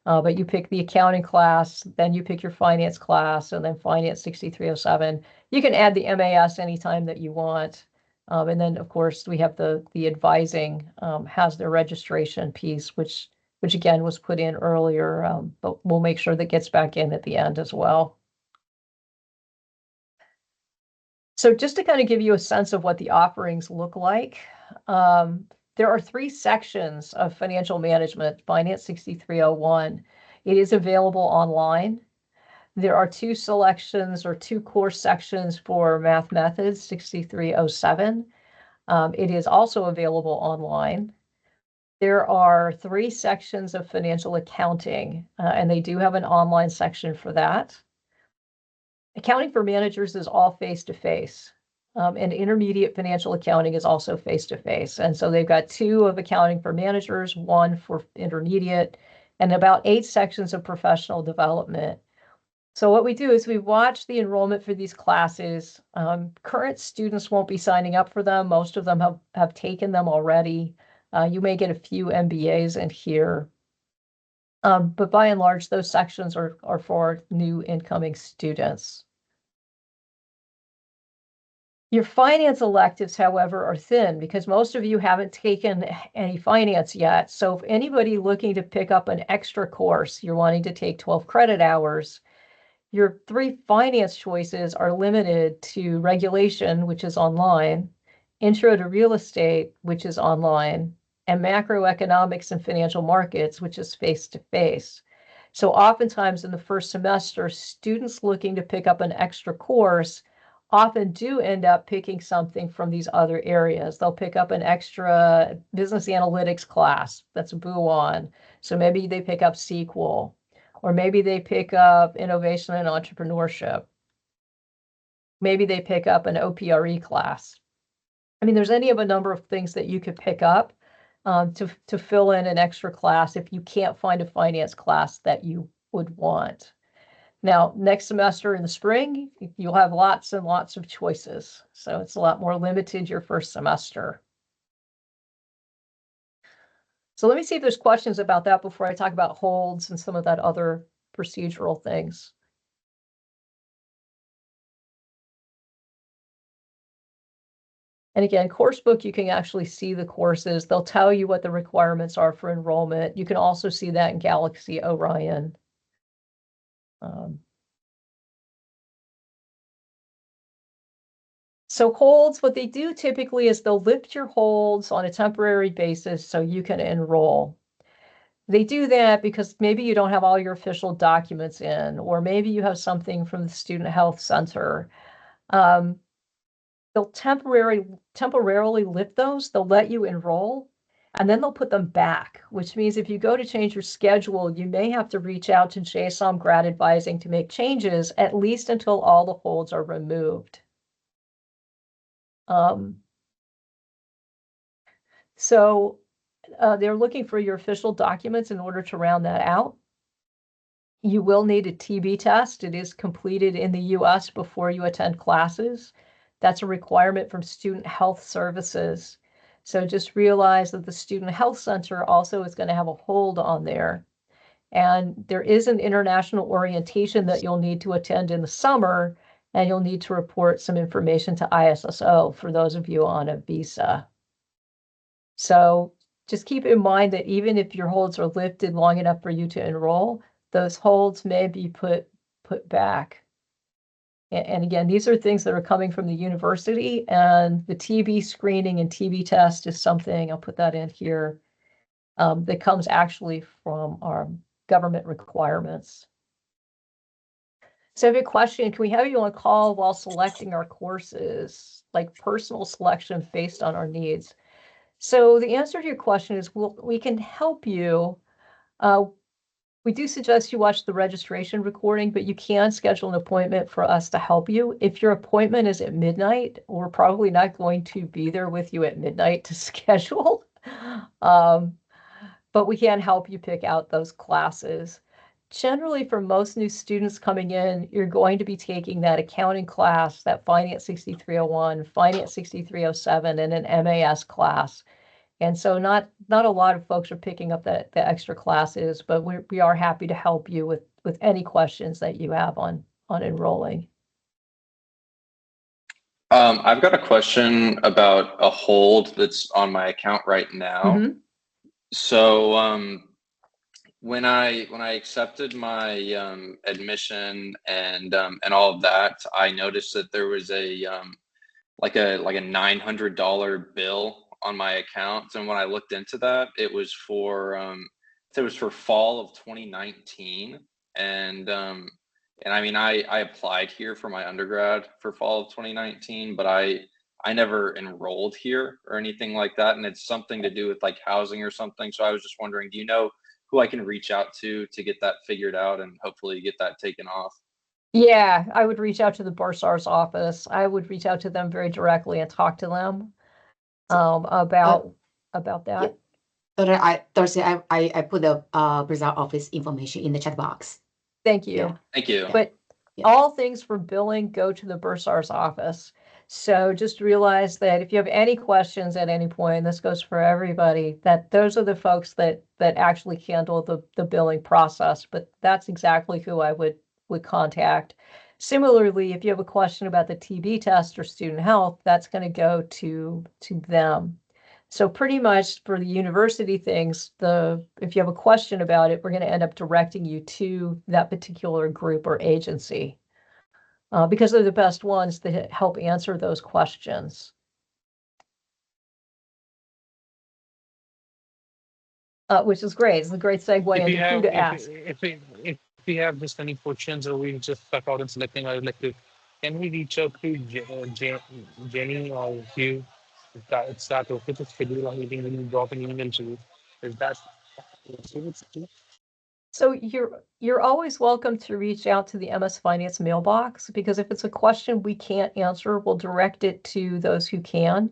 But you pick the accounting class, then you pick your finance class, and then Finance 6307. You can add the MAS anytime that you want. And then, of course, we have the advising has their registration piece, which again was put in earlier, but we'll make sure that gets back in at the end as well. So just to kind of give you a sense of what the offerings look like, there are 3 sections of financial management, Finance 6301. It is available online. There are 2 selections or 2 course sections for Math Methods 6307. It is also available online. There are 3 sections of financial accounting, and they do have an online section for that. Accounting for managers is all face-to-face. And intermediate financial accounting is also face-to-face. And so they've got 2 of accounting for managers, 1 for intermediate, and about 8 sections of professional development. So what we do is we watch the enrollment for these classes. Current students won't be signing up for them. Most of them have taken them already. You may get a few MBAs in here. But by and large, those sections are for new incoming students. Your finance electives, however, are thin because most of you haven't taken any finance yet. So if anybody looking to pick up an extra course, you're wanting to take 12 credit hours, your 3 finance choices are limited to regulation, which is online, intro to real estate, which is online, and macroeconomics and financial markets, which is face-to-face. So oftentimes in the first semester, students looking to pick up an extra course often do end up picking something from these other areas. They'll pick up an extra business analytics class that's a BUON. So maybe they pick up SQL, or maybe they pick up innovation and entrepreneurship. Maybe they pick up an OPRE class. I mean, there's any of a number of things that you could pick up to fill in an extra class if you can't find a finance class that you would want. Now, next semester in the spring, you'll have lots and lots of choices. So it's a lot more limited your first semester. So let me see if there's questions about that before I talk about holds and some of that other procedural things. And again, Coursebook, you can actually see the courses. They'll tell you what the requirements are for enrollment. You can also see that in Galaxy Orion. So holds, what they do typically is they'll lift your holds on a temporary basis so you can enroll. They do that because maybe you don't have all your official documents in, or maybe you have something from the Student Health Center. They'll temporarily lift those, they'll let you enroll, and then they'll put them back, which means if you go to change your schedule, you may have to reach out to JSOM Grad Advising to make changes, at least until all the holds are removed. So they're looking for your official documents in order to round that out. You will need a TB test. It is completed in the US before you attend classes. That's a requirement from Student Health Services. So just realize that the Student Health Center also is going to have a hold on there. And there is an international orientation that you'll need to attend in the summer. and you'll need to report some information to ISSO for those of you on a visa. So just keep in mind that even if your holds are lifted long enough for you to enroll, those holds may be put back. And again, these are things that are coming from the university, and the TB screening and TB test is something, I'll put that in here, that comes actually from our government requirements. So if you have a question, can we have you on call while selecting our courses, like personal selection based on our needs? So the answer to your question is we can help you. We do suggest you watch the registration recording, but you can schedule an appointment for us to help you. If your appointment is at midnight, we're probably not going to be there with you at midnight to schedule. But we can help you pick out those classes. Generally, for most new students coming in, you're going to be taking that accounting class, that Finance 6301, Finance 6307, and an MAS class. And so not a lot of folks are picking up the extra classes, but we are happy to help you with any questions that you have on enrolling. I've got a question about a hold that's on my account right now. Mhm. So when I accepted my admission and all of that, I noticed that there was a like a $900 bill on my account, and when I looked into that, it was for fall of 2019, and I mean I applied here for my undergrad for fall of 2019, but I never enrolled here or anything like that, and it's something to do with like housing or something. So I was just wondering, do you know who I can reach out to get that figured out and hopefully get that taken off? Yeah, I would reach out to the Bursar's office. I would reach out to them very directly and talk to them about that. Thursday, I put the Bursar office information in the chat box. Thank you. Yeah. Thank you. But Yeah. all things for billing go to the Bursar's office. So just realize that if you have any questions at any point, this goes for everybody, that those are the folks that actually handle the billing process. But that's exactly who I would contact. Similarly, if you have a question about the TB test or student health, that's going to go to them. So pretty much for the university things, if you have a question about it, we're going to end up directing you to that particular group or agency because they're the best ones that help answer those questions. Which is great. It's a great segue If into you who have, to ask. if we have just any questions or we just stuck out in selecting our elective, can we reach out to Jenny or Hugh? It's that okay to schedule a meeting and drop an email to you? Is that okay with you? So you're always welcome to reach out to the MS Finance mailbox, because if it's a question we can't answer, we'll direct it to those who can.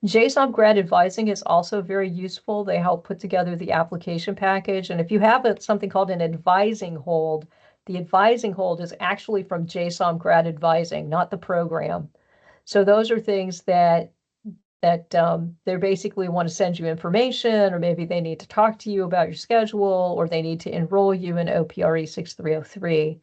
JSOM Grad Advising is also very useful. They help put together the application package. And if you have something called an advising hold, the advising hold is actually from JSOM Grad Advising, not the program. So those are things that they basically want to send you information, or maybe they need to talk to you about your schedule, or they need to enroll you in OPRE 6303.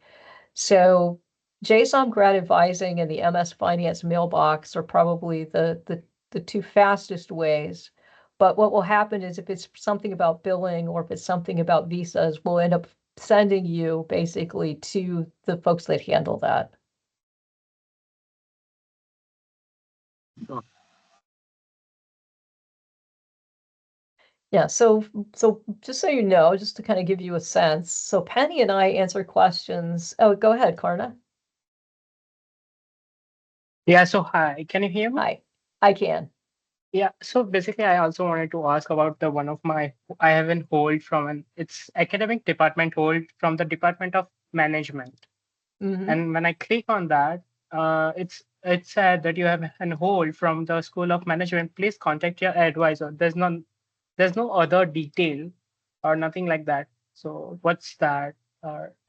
So JSOM Grad Advising and the MS Finance mailbox are probably the two fastest ways. But what will happen is if it's something about billing or if it's something about visas, we'll end up sending you basically to the folks that handle that. Sure. Yeah, so just so you know, just to kind of give you a sense, so Penny and I answer questions. Oh, go ahead, Karna. Yeah, so hi, can you hear me? Hi, I can. Yeah, so basically, I also wanted to ask about the one of my, I have an hold from it's academic department hold from the Department of Management. Mhm. And when I click on that, it said that you have an hold from the School of Management. Please contact your advisor. There's no other detail or nothing like that. So what's that?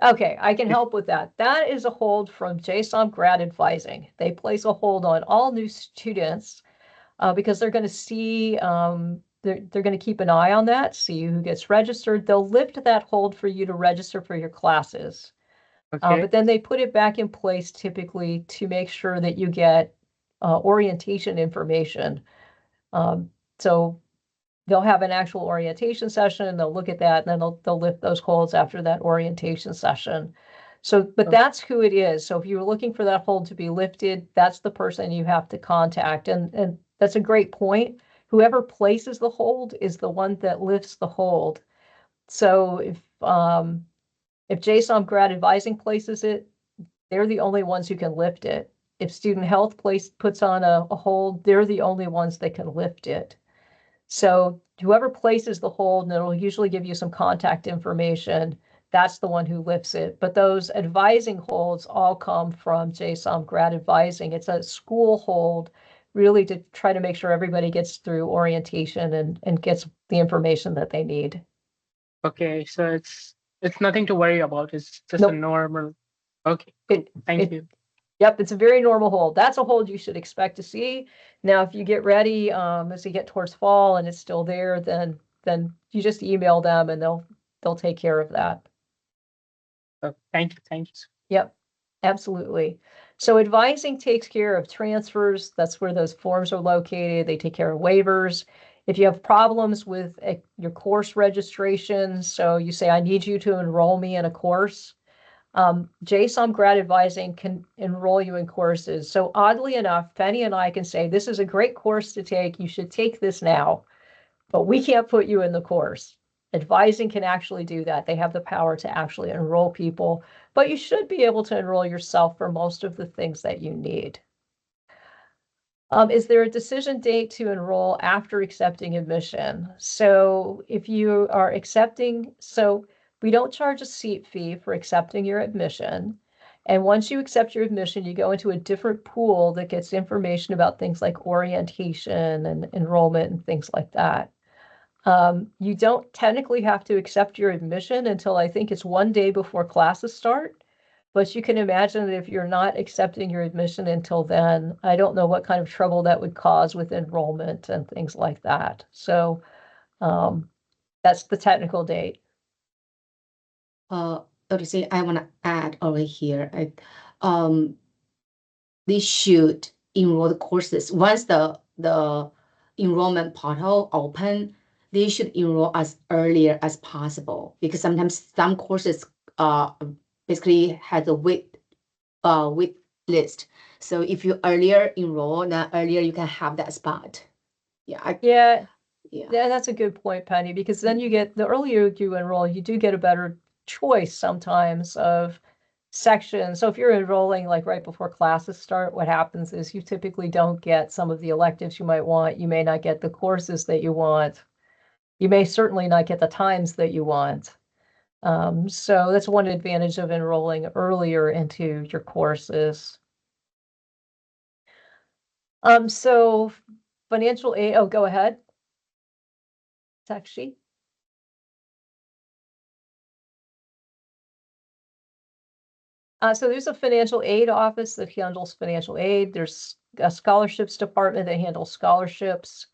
Okay, I can help with that. That is a hold from JSOM Grad Advising. They place a hold on all new students because they're going to see, they're going to keep an eye on that, see who gets registered. They'll lift that hold for you to register for your classes. Okay. But then they put it back in place typically to make sure that you get orientation information. So they'll have an actual orientation session, they'll look at that, and then they'll lift those holds after that orientation session. So, but Oh. that's who it is. So if you're looking for that hold to be lifted, that's the person you have to contact. And that's a great point. Whoever places the hold is the one that lifts the hold. So if JSOM Grad Advising places it, they're the only ones who can lift it. If Student Health puts on a hold, they're the only ones that can lift it. So whoever places the hold, and it'll usually give you some contact information, that's the one who lifts it. But those advising holds all come from JSOM Grad Advising. It's a school hold, really to try to make sure everybody gets through orientation and gets the information that they need. Okay, so it's nothing to worry about. It's just a Nope. normal. Okay, It- thank it- you. Yep, it's a very normal hold. That's a hold you should expect to see. Now, if you get ready, as you get towards fall and it's still there, then you just email them and they'll take care of that. Thank you, thank you. Yep, absolutely. So advising takes care of transfers. That's where those forms are located. They take care of waivers. If you have problems with your course registration, so you say, I need you to enroll me in a course, JSOM Grad Advising can enroll you in courses. So oddly enough, Penny and I can say, this is a great course to take. You should take this now, but we can't put you in the course. Advising can actually do that. They have the power to actually enroll people, but you should be able to enroll yourself for most of the things that you need. Is there a decision date to enroll after accepting admission? So if you are accepting, we don't charge a seat fee for accepting your admission. And once you accept your admission, you go into a different pool that gets information about things like orientation and enrollment and things like that. You don't technically have to accept your admission until I think it's one day before classes start. But you can imagine that if you're not accepting your admission until then, I don't know what kind of trouble that would cause with enrollment and things like that. So that's the technical date. Obviously, I want to add over here. They should enroll the courses once the enrollment portal open. They should enroll as earlier as possible because sometimes some courses basically has a wait list. So if you earlier enroll, then earlier you can have that spot. Yeah. Yeah, Yeah. that's a good point, Penny, because then you get, the earlier you enroll, you do get a better choice sometimes of sections. So if you're enrolling like right before classes start, what happens is you typically don't get some of the electives you might want. You may not get the courses that you want. You may certainly not get the times that you want. So that's one advantage of enrolling earlier into your courses. So financial aid, oh, go ahead. Sakshi. So there's a financial aid office that handles financial aid. There's a scholarships department that handles scholarships.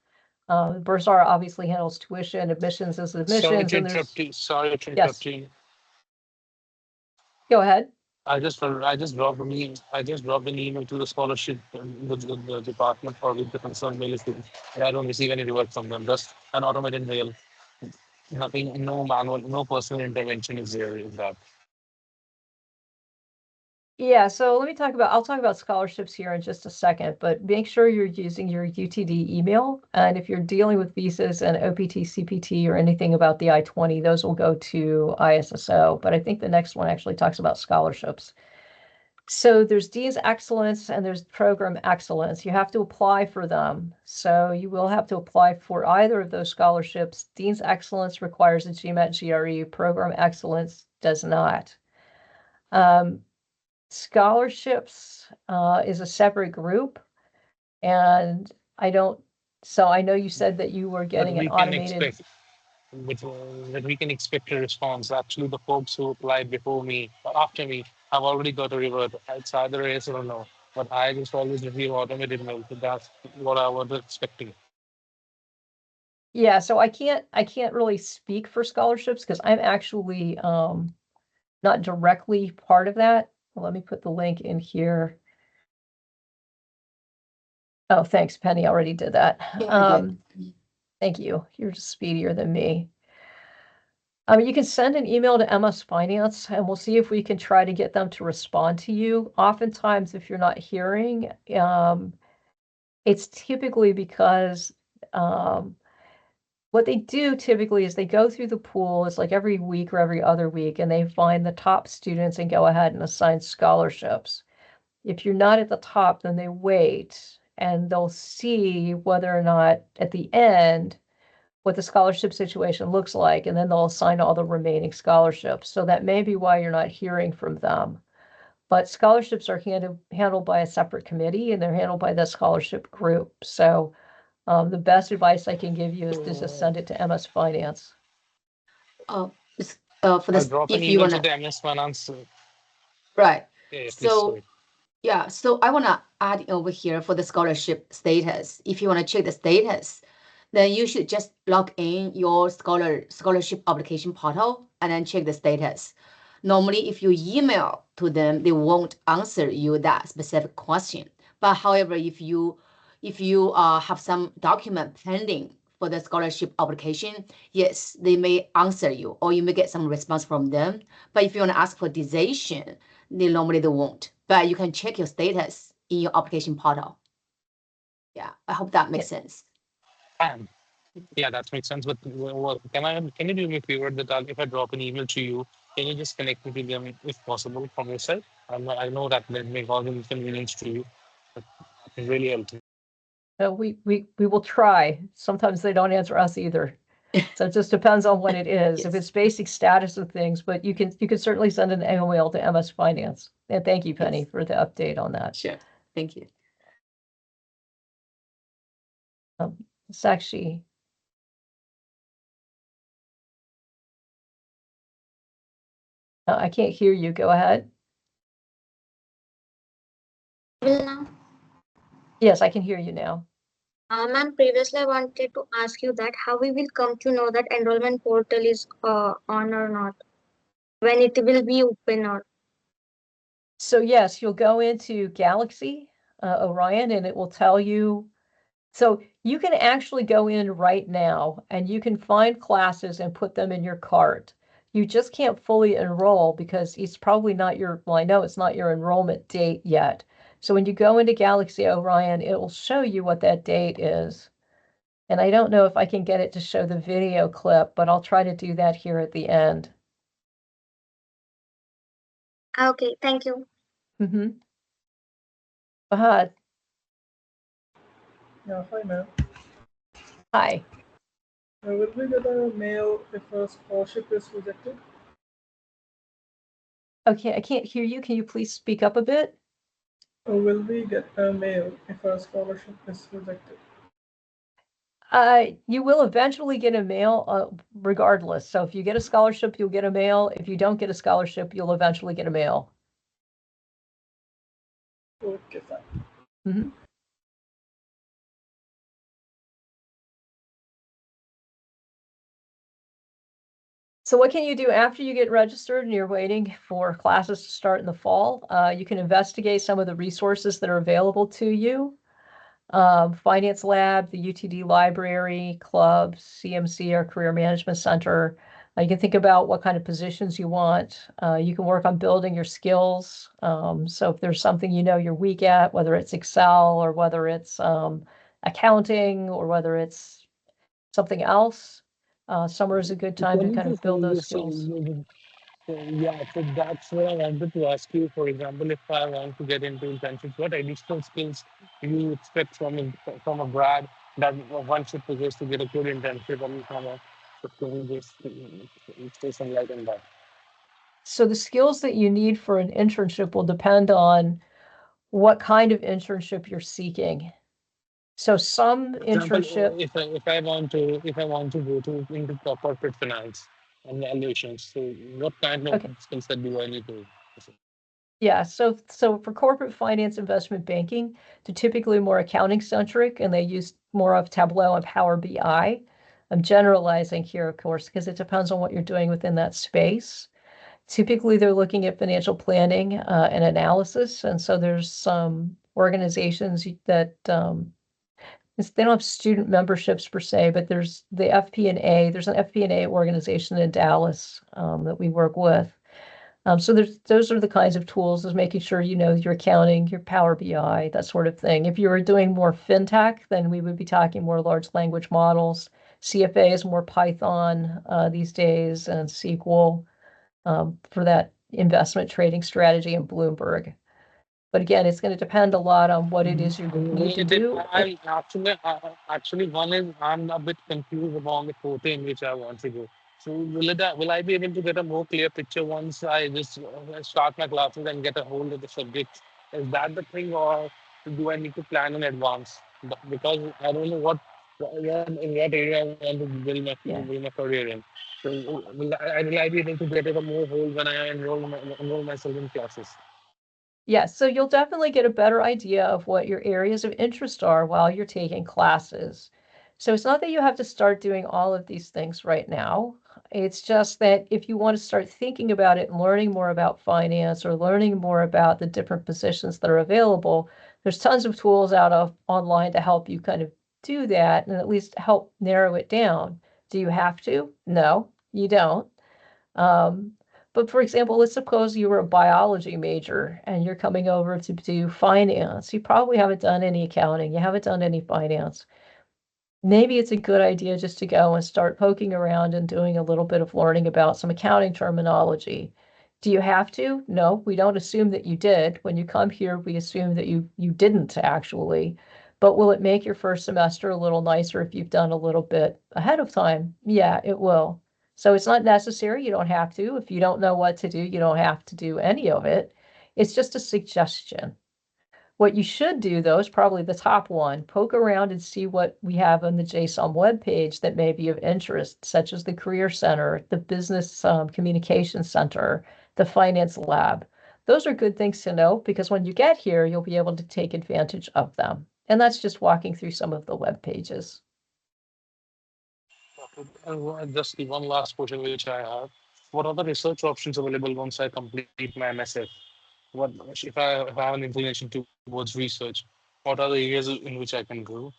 Bursar obviously handles tuition, admissions is Sorry admissions, to and there's, interrupt you. Sorry to Yes. interrupt you. go ahead. I just dropped an email. I just dropped an email to the scholarship the department for with the concerned mail students. And I don't receive any reward from them. Just an automated mail. Nothing, no manual, no personal intervention is there in that. Yeah, so I'll talk about scholarships here in just a second, but make sure you're using your UTD email. And if you're dealing with visas and OPT, CPT, or anything about the I-20, those will go to ISSO. But I think the next one actually talks about scholarships. So there's Dean's Excellence and there's Program Excellence. You have to apply for them. So you will have to apply for either of those scholarships. Dean's Excellence requires a GMAT GRE. Program Excellence does not. Scholarships is a separate group, and I know you said that you were But getting an we can automated. expect, that we can expect a response. Actually, the folks who applied before me, or after me, have already got a revert. It's either yes or no. But I just always receive automated mail. So that's what I was expecting. Yeah, so I can't really speak for scholarships because I'm actually not directly part of that. Let me put the link in here. Oh, thanks, Penny. I already did that. Yeah, you did. Thank you. You're just speedier than me. You can send an email to MS Finance and we'll see if we can try to get them to respond to you. Oftentimes, if you're not hearing, it's typically because what they do typically is they go through the pool. It's like every week or every other week, and they find the top students and go ahead and assign scholarships. If you're not at the top, then they wait and they'll see whether or not at the end what the scholarship situation looks like, and then they'll assign all the remaining scholarships. So that may be why you're not hearing from them. But scholarships are handled by a separate committee, and they're handled by the scholarship group. So the best advice I can give you is to just send it to MS Finance. For I'll this, drop an if you email to wanna, the MS Finance. right. Yeah, please, So sorry. yeah, so I wanna add over here for the scholarship status. If you wanna check the status, then you should just log in your scholarship application portal and then check the status. Normally, if you email to them, they won't answer you that specific question. But however, if you have some document pending for the scholarship application, yes, they may answer you, or you may get some response from them. But if you want to ask for decision, they won't. But you can check your status in your application portal. Yeah, I hope that makes sense. Yeah, that makes sense. But can you do me a favor that if I drop an email to you, can you just connect me to them if possible from your side? I know that may make all the inconvenience to you, but it really helps. We will try. Sometimes they don't answer us either. So it just depends on what it is. If Yes. it's basic status of things, but you can certainly send an email to MS Finance. And thank you, Penny, Yes. for the update on that. Sure. Thank you. It's actually I can't hear you. Go ahead. Will now. Yes, I can hear you now. Ma'am, previously I wanted to ask you that how we will come to know that enrollment portal is on or not, when it will be open or. So yes, you'll go into Galaxy Orion and it will tell you. So you can actually go in right now and you can find classes and put them in your cart. You just can't fully enroll because it's probably not your, well, I know it's not your enrollment date yet. So when you go into Galaxy Orion, it will show you what that date is. And I don't know if I can get it to show the video clip, but I'll try to do that here at the end. Okay, thank you. Mm-hmm. Fahad, Yeah, hi ma'am. hi. Will we get a mail if a scholarship is rejected? Okay, I can't hear you. Can you please speak up a bit? Will we get a mail if a scholarship is rejected? You will eventually get a mail, regardless. So if you get a scholarship, you'll get a mail. If you don't get a scholarship, you'll eventually get a mail. Okay, fine. Mm-hmm. So what can you do after you get registered and you're waiting for classes to start in the fall? You can investigate some of the resources that are available to you. Finance Lab, the UTD Library, clubs, CMC or Career Management Center. You can think about what kind of positions you want. You can work on building your skills. So if there's something you know you're weak at, whether it's Excel or whether it's accounting or whether it's something else, summer is a good time to kind of build those skills. Yeah, so that's what I wanted to ask you. For example, if I want to get into internships, what additional skills do you expect from a grad that one should possess to get a good internship or from a can you just say some light on that? So the skills that you need for an internship will depend on what kind of internship you're seeking. So some For example, internship, if I want to go to into corporate finance and valuations, so what kind of Okay. skill set do I need to? yeah. So for corporate finance investment banking, they're typically more accounting centric and they use more of Tableau and Power BI. I'm generalizing here, of course, because it depends on what you're doing within that space. Typically, they're looking at financial planning and analysis. And so there's some organizations that they don't have student memberships per se, but there's the FP&A. There's an FP&A organization in Dallas that we work with. So those are the kinds of tools, is making sure you know your accounting, your Power BI, that sort of thing. If you were doing more fintech, then we would be talking more large language models. CFA is more Python these days, and SQL for that investment trading strategy in Bloomberg. But again, it's going to depend a lot on what it is you need to do. Actually, one is I'm a bit confused about the quota in which I want to go. So will I be able to get a more clear picture once I just start my classes and get a hold of the subject? Is that the thing, or do I need to plan in advance? Because I don't know in what area I want to build my career in. So will I be able to get a more hold when I enroll myself in classes? Yes, so you'll definitely get a better idea of what your areas of interest are while you're taking classes. So it's not that you have to start doing all of these things right now. It's just that if you want to start thinking about it and learning more about finance or learning more about the different positions that are available, there's tons of tools online to help you kind of do that and at least help narrow it down. Do you have to? No, you don't. But for example, let's suppose you were a biology major and you're coming over to do finance. You probably haven't done any accounting. You haven't done any finance. Maybe it's a good idea just to go and start poking around and doing a little bit of learning about some accounting terminology. Do you have to? No, we don't assume that you did. When you come here, we assume that you didn't actually. But will it make your first semester a little nicer if you've done a little bit ahead of time? Yeah, it will. So it's not necessary. You don't have to. If you don't know what to do, you don't have to do any of it. It's just a suggestion. What you should do, though, is probably the top one. Poke around and see what we have on the JSOM webpage that may be of interest, such as the Career Center, the Business Communication Center, the Finance Lab. Those are good things to know because when you get here, you'll be able to take advantage of them. And that's just walking through some of the web pages. Just the one last question which I have. What are the research options available once I complete my MSF? What if I have an inclination towards research? What are the areas in which I can go?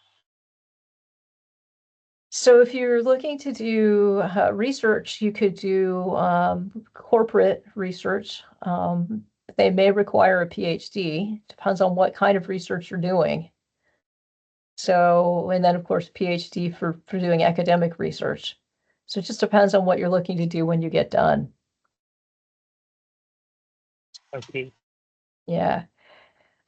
So if you're looking to do research, you could do corporate research. They may require a PhD. Depends on what kind of research you're doing. So, and then of course, PhD for doing academic research. So it just depends on what you're looking to do when you get done. Okay. Yeah.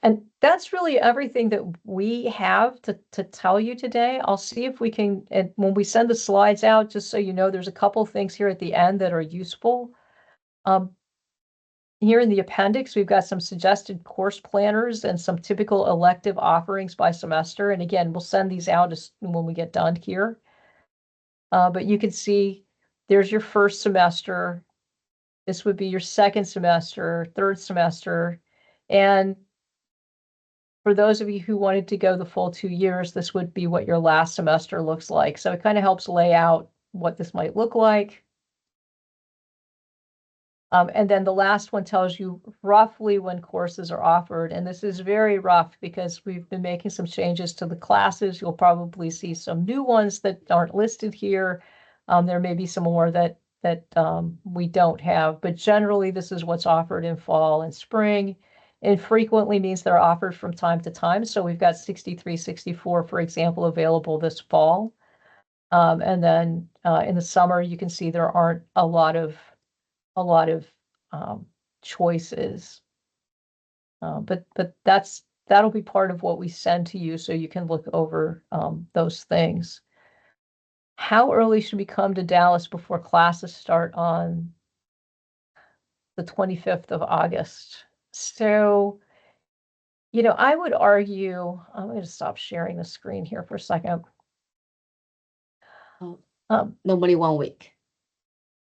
And that's really everything that we have to tell you today. I'll see if we can, and when we send the slides out, just so you know, there's a couple things here at the end that are useful. Here in the appendix, we've got some suggested course planners and some typical elective offerings by semester. And again, we'll send these out when we get done here. But you can see there's your first semester. This would be your second semester, third semester. And for those of you who wanted to go the full 2 years, this would be what your last semester looks like. So it kind of helps lay out what this might look like. And then the last one tells you roughly when courses are offered. And this is very rough because we've been making some changes to the classes. You'll probably see some new ones that aren't listed here. There may be some more that we don't have, but generally this is what's offered in fall and spring. And frequently means they're offered from time to time. So we've got 63, 64, for example, available this fall. And then in the summer, you can see there aren't a lot of choices. But that'll be part of what we send to you so you can look over those things. How early should we come to Dallas before classes start on the 25th of August? So, you know, I would argue, I'm going to stop sharing the screen here for a second. Normally 1 week.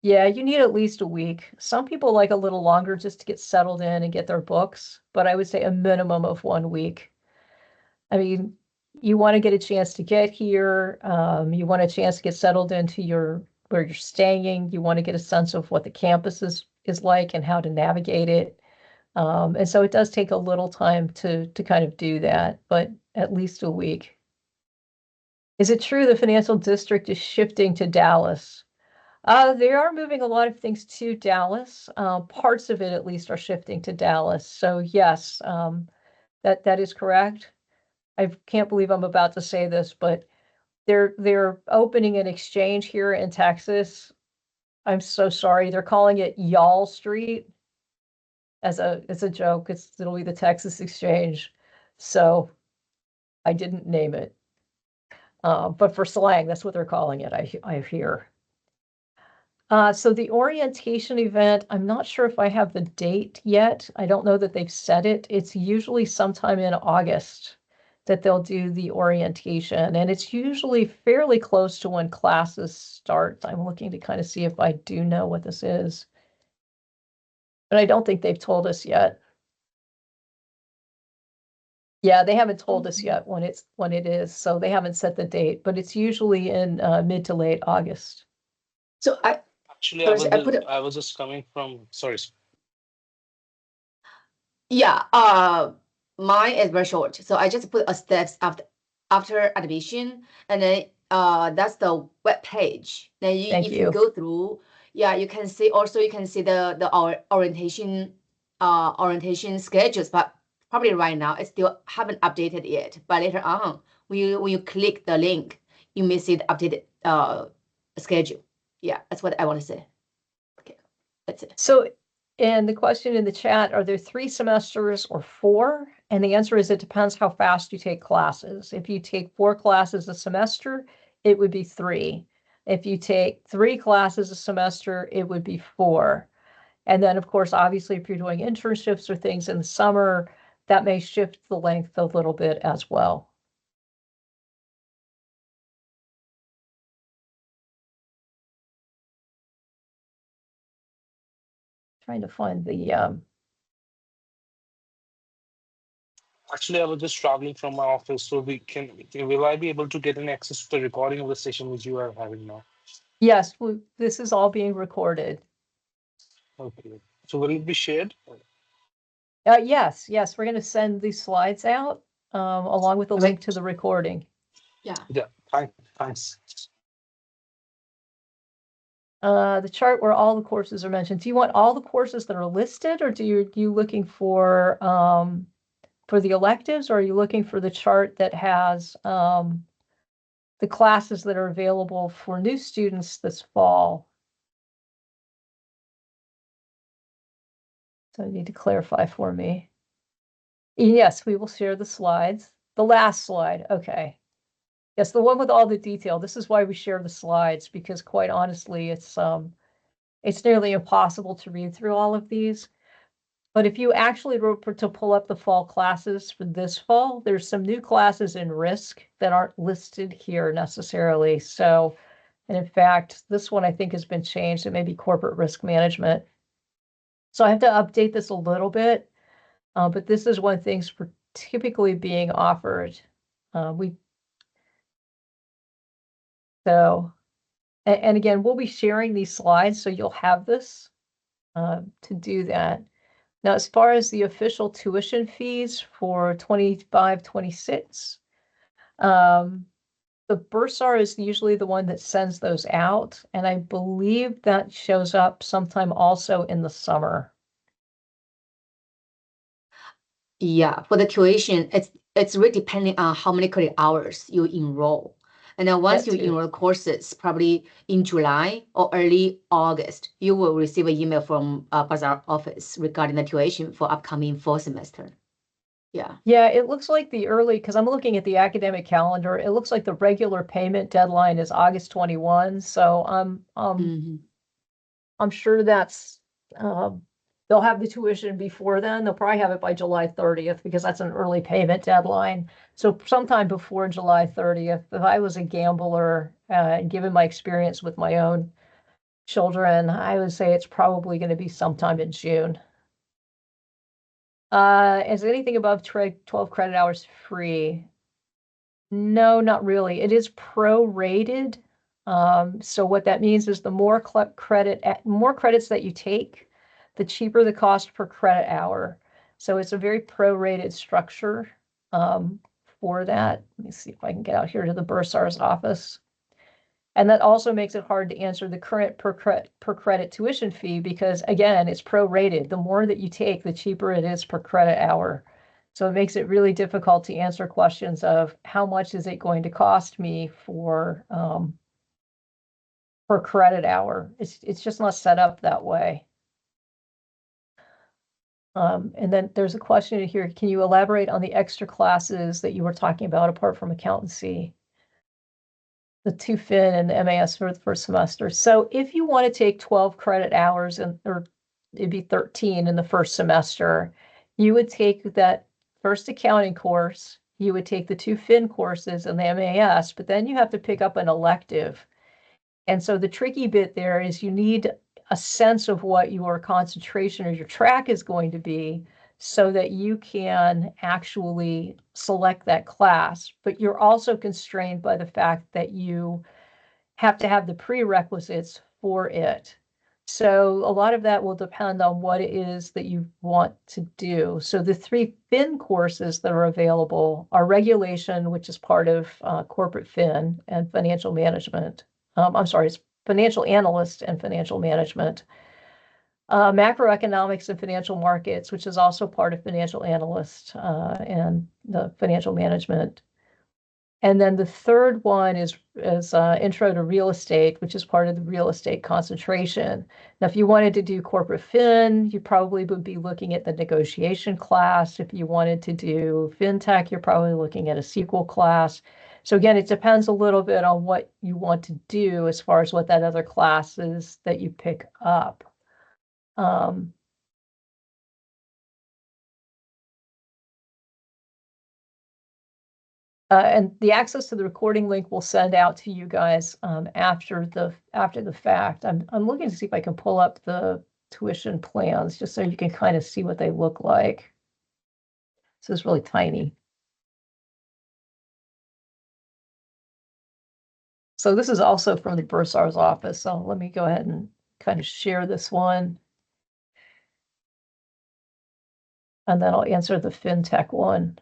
Yeah, you need at least a week. Some people like a little longer just to get settled in and get their books, but I would say a minimum of 1 week. I mean, you want to get a chance to get here. You want a chance to get settled into where you're staying. You want to get a sense of what the campus is is like and how to navigate it. And so it does take a little time to kind of do that, but at least a week. Is it true the financial district is shifting to Dallas? They are moving a lot of things to Dallas. Parts of it at least are shifting to Dallas. So yes, that is correct. I can't believe I'm about to say this, but they're opening an exchange here in Texas. I'm so sorry. They're calling it Y'all Street as a joke. It'll be the Texas Exchange. So I didn't name it. But for slang, that's what they're calling it, I hear. So the orientation event, I'm not sure if I have the date yet. I don't know that they've set it. It's usually sometime in August that they'll do the orientation, and it's usually fairly close to when classes start. I'm looking to kind of see if I do know what this is, but I don't think they've told us yet. Yeah, they haven't told us yet when it is, so they haven't set the date, but it's usually in mid to late August. So Actually, I was just coming from, sorry. yeah, mine is very short. So I just put a steps after admission, and then that's the web page. Then if you go through, yeah, you can see the orientation schedules, but probably right now it still haven't updated yet. But later on, when you click the link, you may see the updated schedule. Yeah, that's what I want to say. Okay, that's it. So, and the question in the chat, are there 3 semesters or 4? And the answer is it depends how fast you take classes. If you take 4 classes a semester, it would be 3. If you take 3 classes a semester, it would be 4. And then, of course, obviously, if you're doing internships or things in the summer, that may shift the length a little bit as well. Trying to find the Actually, I was just traveling from my office, so will I be able to get an access to the recording of the session which you are having now? Yes, this is all being recorded. Okay. So will it be shared? Yes, we're going to send these slides out along with a link to the recording. Yeah. Yeah, thanks. The chart where all the courses are mentioned. Do you want all the courses that are listed, or you looking for the electives, or are you looking for the chart that has the classes that are available for new students this fall? So you need to clarify for me. Yes, we will share the slides. The last slide, okay. Yes, the one with all the detail. This is why we share the slides, because quite honestly, it's nearly impossible to read through all of these. But if you actually wrote to pull up the fall classes for this fall, there's some new classes in risk that aren't listed here necessarily. So, and in fact, this one I think has been changed. It may be corporate risk management. So I have to update this a little bit, but this is when things were typically being offered. And again, we'll be sharing these slides, so you'll have this to do that. Now, as far as the official tuition fees for 25-26, the bursar is usually the one that sends those out, and I believe that shows up sometime also in the summer. Yeah, for the tuition, it's really depending on how many credit hours you enroll. And then once you enroll courses, probably in July or early August, you will receive an email from Bazaar office regarding the tuition for upcoming fall semester. Yeah. Yeah, it looks like because I'm looking at the academic calendar, it looks like the regular payment deadline is August 21. So I'm sure that's they'll have the tuition before then. They'll probably have it by July 30th because that's an early payment deadline. So sometime before July 30th, if I was a gambler, given my experience with my own children, I would say it's probably going to be sometime in June. Is anything above 12 credit hours free? No, not really. It is prorated. So what that means is the more credits that you take, the cheaper the cost per credit hour. So it's a very prorated structure for that. Let me see if I can get out here to the Bursar's office. And that also makes it hard to answer the current per credit tuition fee because, again, it's prorated. The more that you take, the cheaper it is per credit hour. So it makes it really difficult to answer questions of how much is it going to cost me for per credit hour. It's just not set up that way. And then there's a question here. Can you elaborate on the extra classes that you were talking about apart from accountancy? The 2 Fin and the MAS for the first semester. So if you want to take 12 credit hours or it'd be 13 in the first semester, you would take that first accounting course, you would take the 2 Fin courses and the MAS, but then you have to pick up an elective. And so the tricky bit there is you need a sense of what your concentration or your track is going to be so that you can actually select that class, but you're also constrained by the fact that you have to have the prerequisites for it. So a lot of that will depend on what it is that you want to do. So the 3 Fin courses that are available are regulation, which is part of corporate Fin and financial management. I'm sorry, it's financial analyst and financial management. Macroeconomics and financial markets, which is also part of financial analyst and the financial management. And then the third one is intro to real estate, which is part of the real estate concentration. Now, if you wanted to do corporate Fin, you probably would be looking at the negotiation class. If you wanted to do FinTech, you're probably looking at a SQL class. So again, it depends a little bit on what you want to do as far as what that other class is that you pick up. And the access to the recording link we'll send out to you guys after the fact. I'm looking to see if I can pull up the tuition plans just so you can kind of see what they look like. So it's really tiny. So this is also from the Bursar's office. So let me go ahead and kind of share this one. And then I'll answer the FinTech one.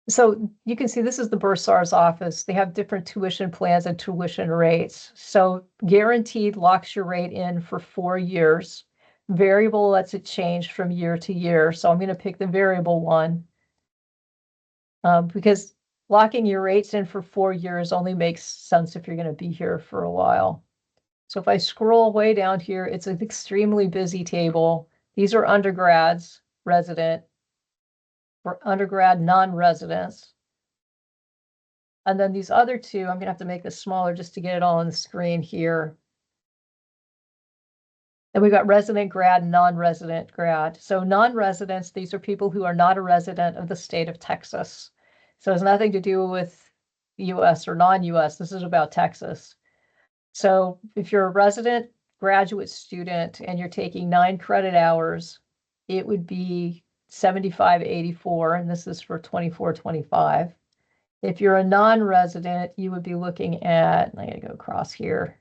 So you can see this is the Bursar's office. They have different tuition plans and tuition rates. So guaranteed locks your rate in for 4 years. Variable lets it change from year to year. So I'm going to pick the variable one because locking your rates in for 4 years only makes sense if you're going to be here for a while. So if I scroll way down here, it's an extremely busy table. These are undergrads, resident, for undergrad non-residents. And then these other two, I'm going to have to make this smaller just to get it all on the screen here. And we've got resident grad, non-resident grad. So non-residents, these are people who are not a resident of the state of Texas. So it has nothing to do with US or non-US. This is about Texas. So if you're a resident graduate student and you're taking 9 credit hours, it would be $75.84, and this is for 24-25. If you're a non-resident, you would be looking at, I gotta go across here,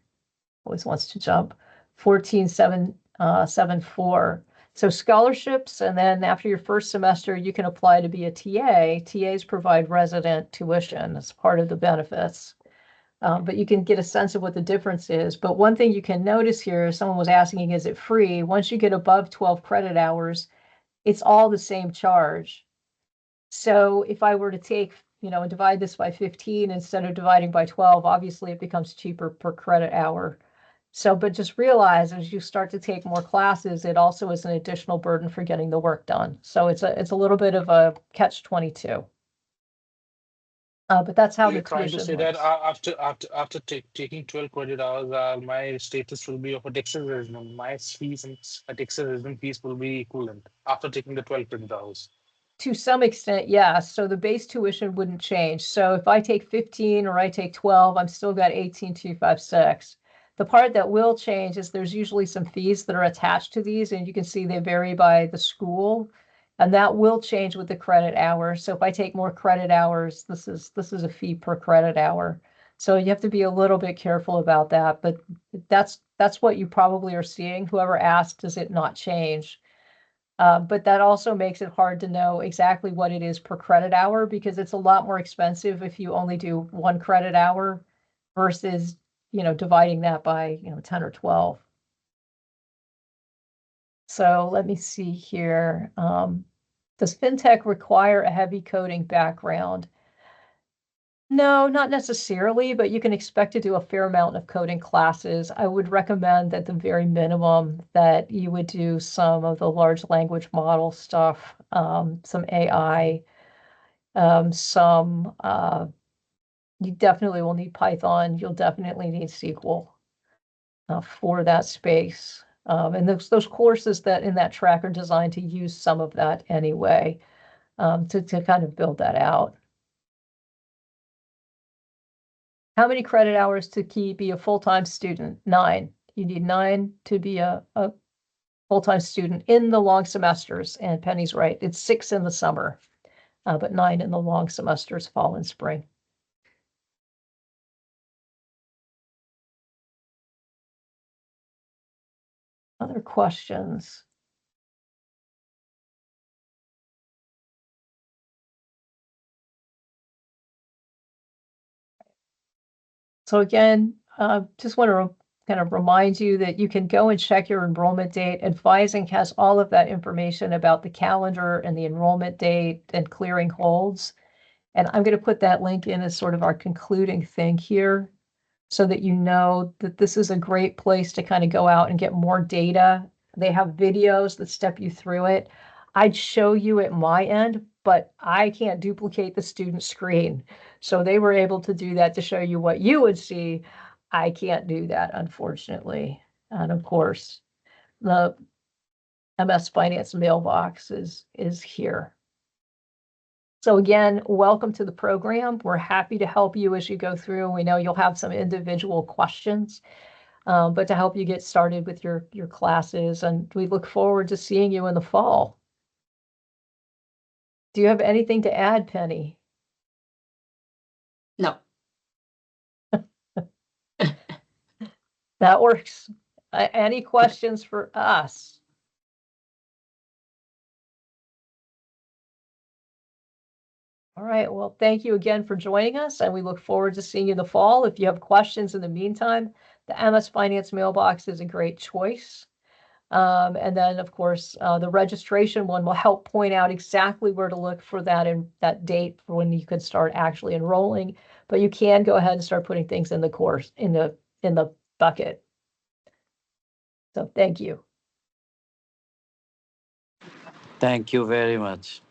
always wants to jump, 14,774. So scholarships, and then after your first semester, you can apply to be a TA. TAs provide resident tuition as part of the benefits. But you can get a sense of what the difference is. But one thing you can notice here, someone was asking, is it free? Once you get above 12 credit hours, it's all the same charge. So if I were to take, and divide this by 15 instead of dividing by 12, obviously it becomes cheaper per credit hour. So, but just realize as you start to take more classes, it also is an additional burden for getting the work done. So it's a little bit of a catch-22. But that's how the trying to tuition say that works. after taking 12 credit hours, my status will be of a Texas resident. My fees and a Texas resident fees will be equivalent after taking the 12 credit hours. To some extent, yes. So the base tuition wouldn't change. So if I take 15 or I take 12, I'm still got 18,256. The part that will change is there's usually some fees that are attached to these, and you can see they vary by the school. And that will change with the credit hours. So if I take more credit hours, this is a fee per credit hour. So you have to be a little bit careful about that, but that's what you probably are seeing. Whoever asked, does it not change? But that also makes it hard to know exactly what it is per credit hour, because it's a lot more expensive if you only do 1 credit hour versus, dividing that by, 10 or 12. So let me see here. Does FinTech require a heavy coding background? No, not necessarily, but you can expect to do a fair amount of coding classes. I would recommend at the very minimum that you would do some of the large language model stuff, some AI, you definitely will need Python. You'll definitely need SQL for that space. And those courses that in that track are designed to use some of that anyway, to kind of build that out. How many credit hours to be a full-time student? 9. You need 9 to be a full-time student in the long semesters. And Penny's right, it's 6 in the summer, but 9 in the long semesters, fall and spring. Other questions? So again, just want to kind of remind you that you can go and check your enrollment date. Advising has all of that information about the calendar and the enrollment date and clearing holds. And I'm going to put that link in as sort of our concluding thing here, so that you know that this is a great place to kind of go out and get more data. They have videos that step you through it. I'd show you at my end, but I can't duplicate the student screen. So they were able to do that to show you what you would see. I can't do that, unfortunately. And of course, the MS Finance mailbox is here. So again, welcome to the program. We're happy to help you as you go through. We know you'll have some individual questions, but to help you get started with your classes, and we look forward to seeing you in the fall. Do you have anything to add, Penny? No. That works. Any questions for us? All right, well, thank you again for joining us, and we look forward to seeing you in the fall. If you have questions in the meantime, the MS Finance mailbox is a great choice. And then, of course, the registration one will help point out exactly where to look for that date for when you could start actually enrolling. But you can go ahead and start putting things in the course, in the bucket. So thank you. Thank you very much.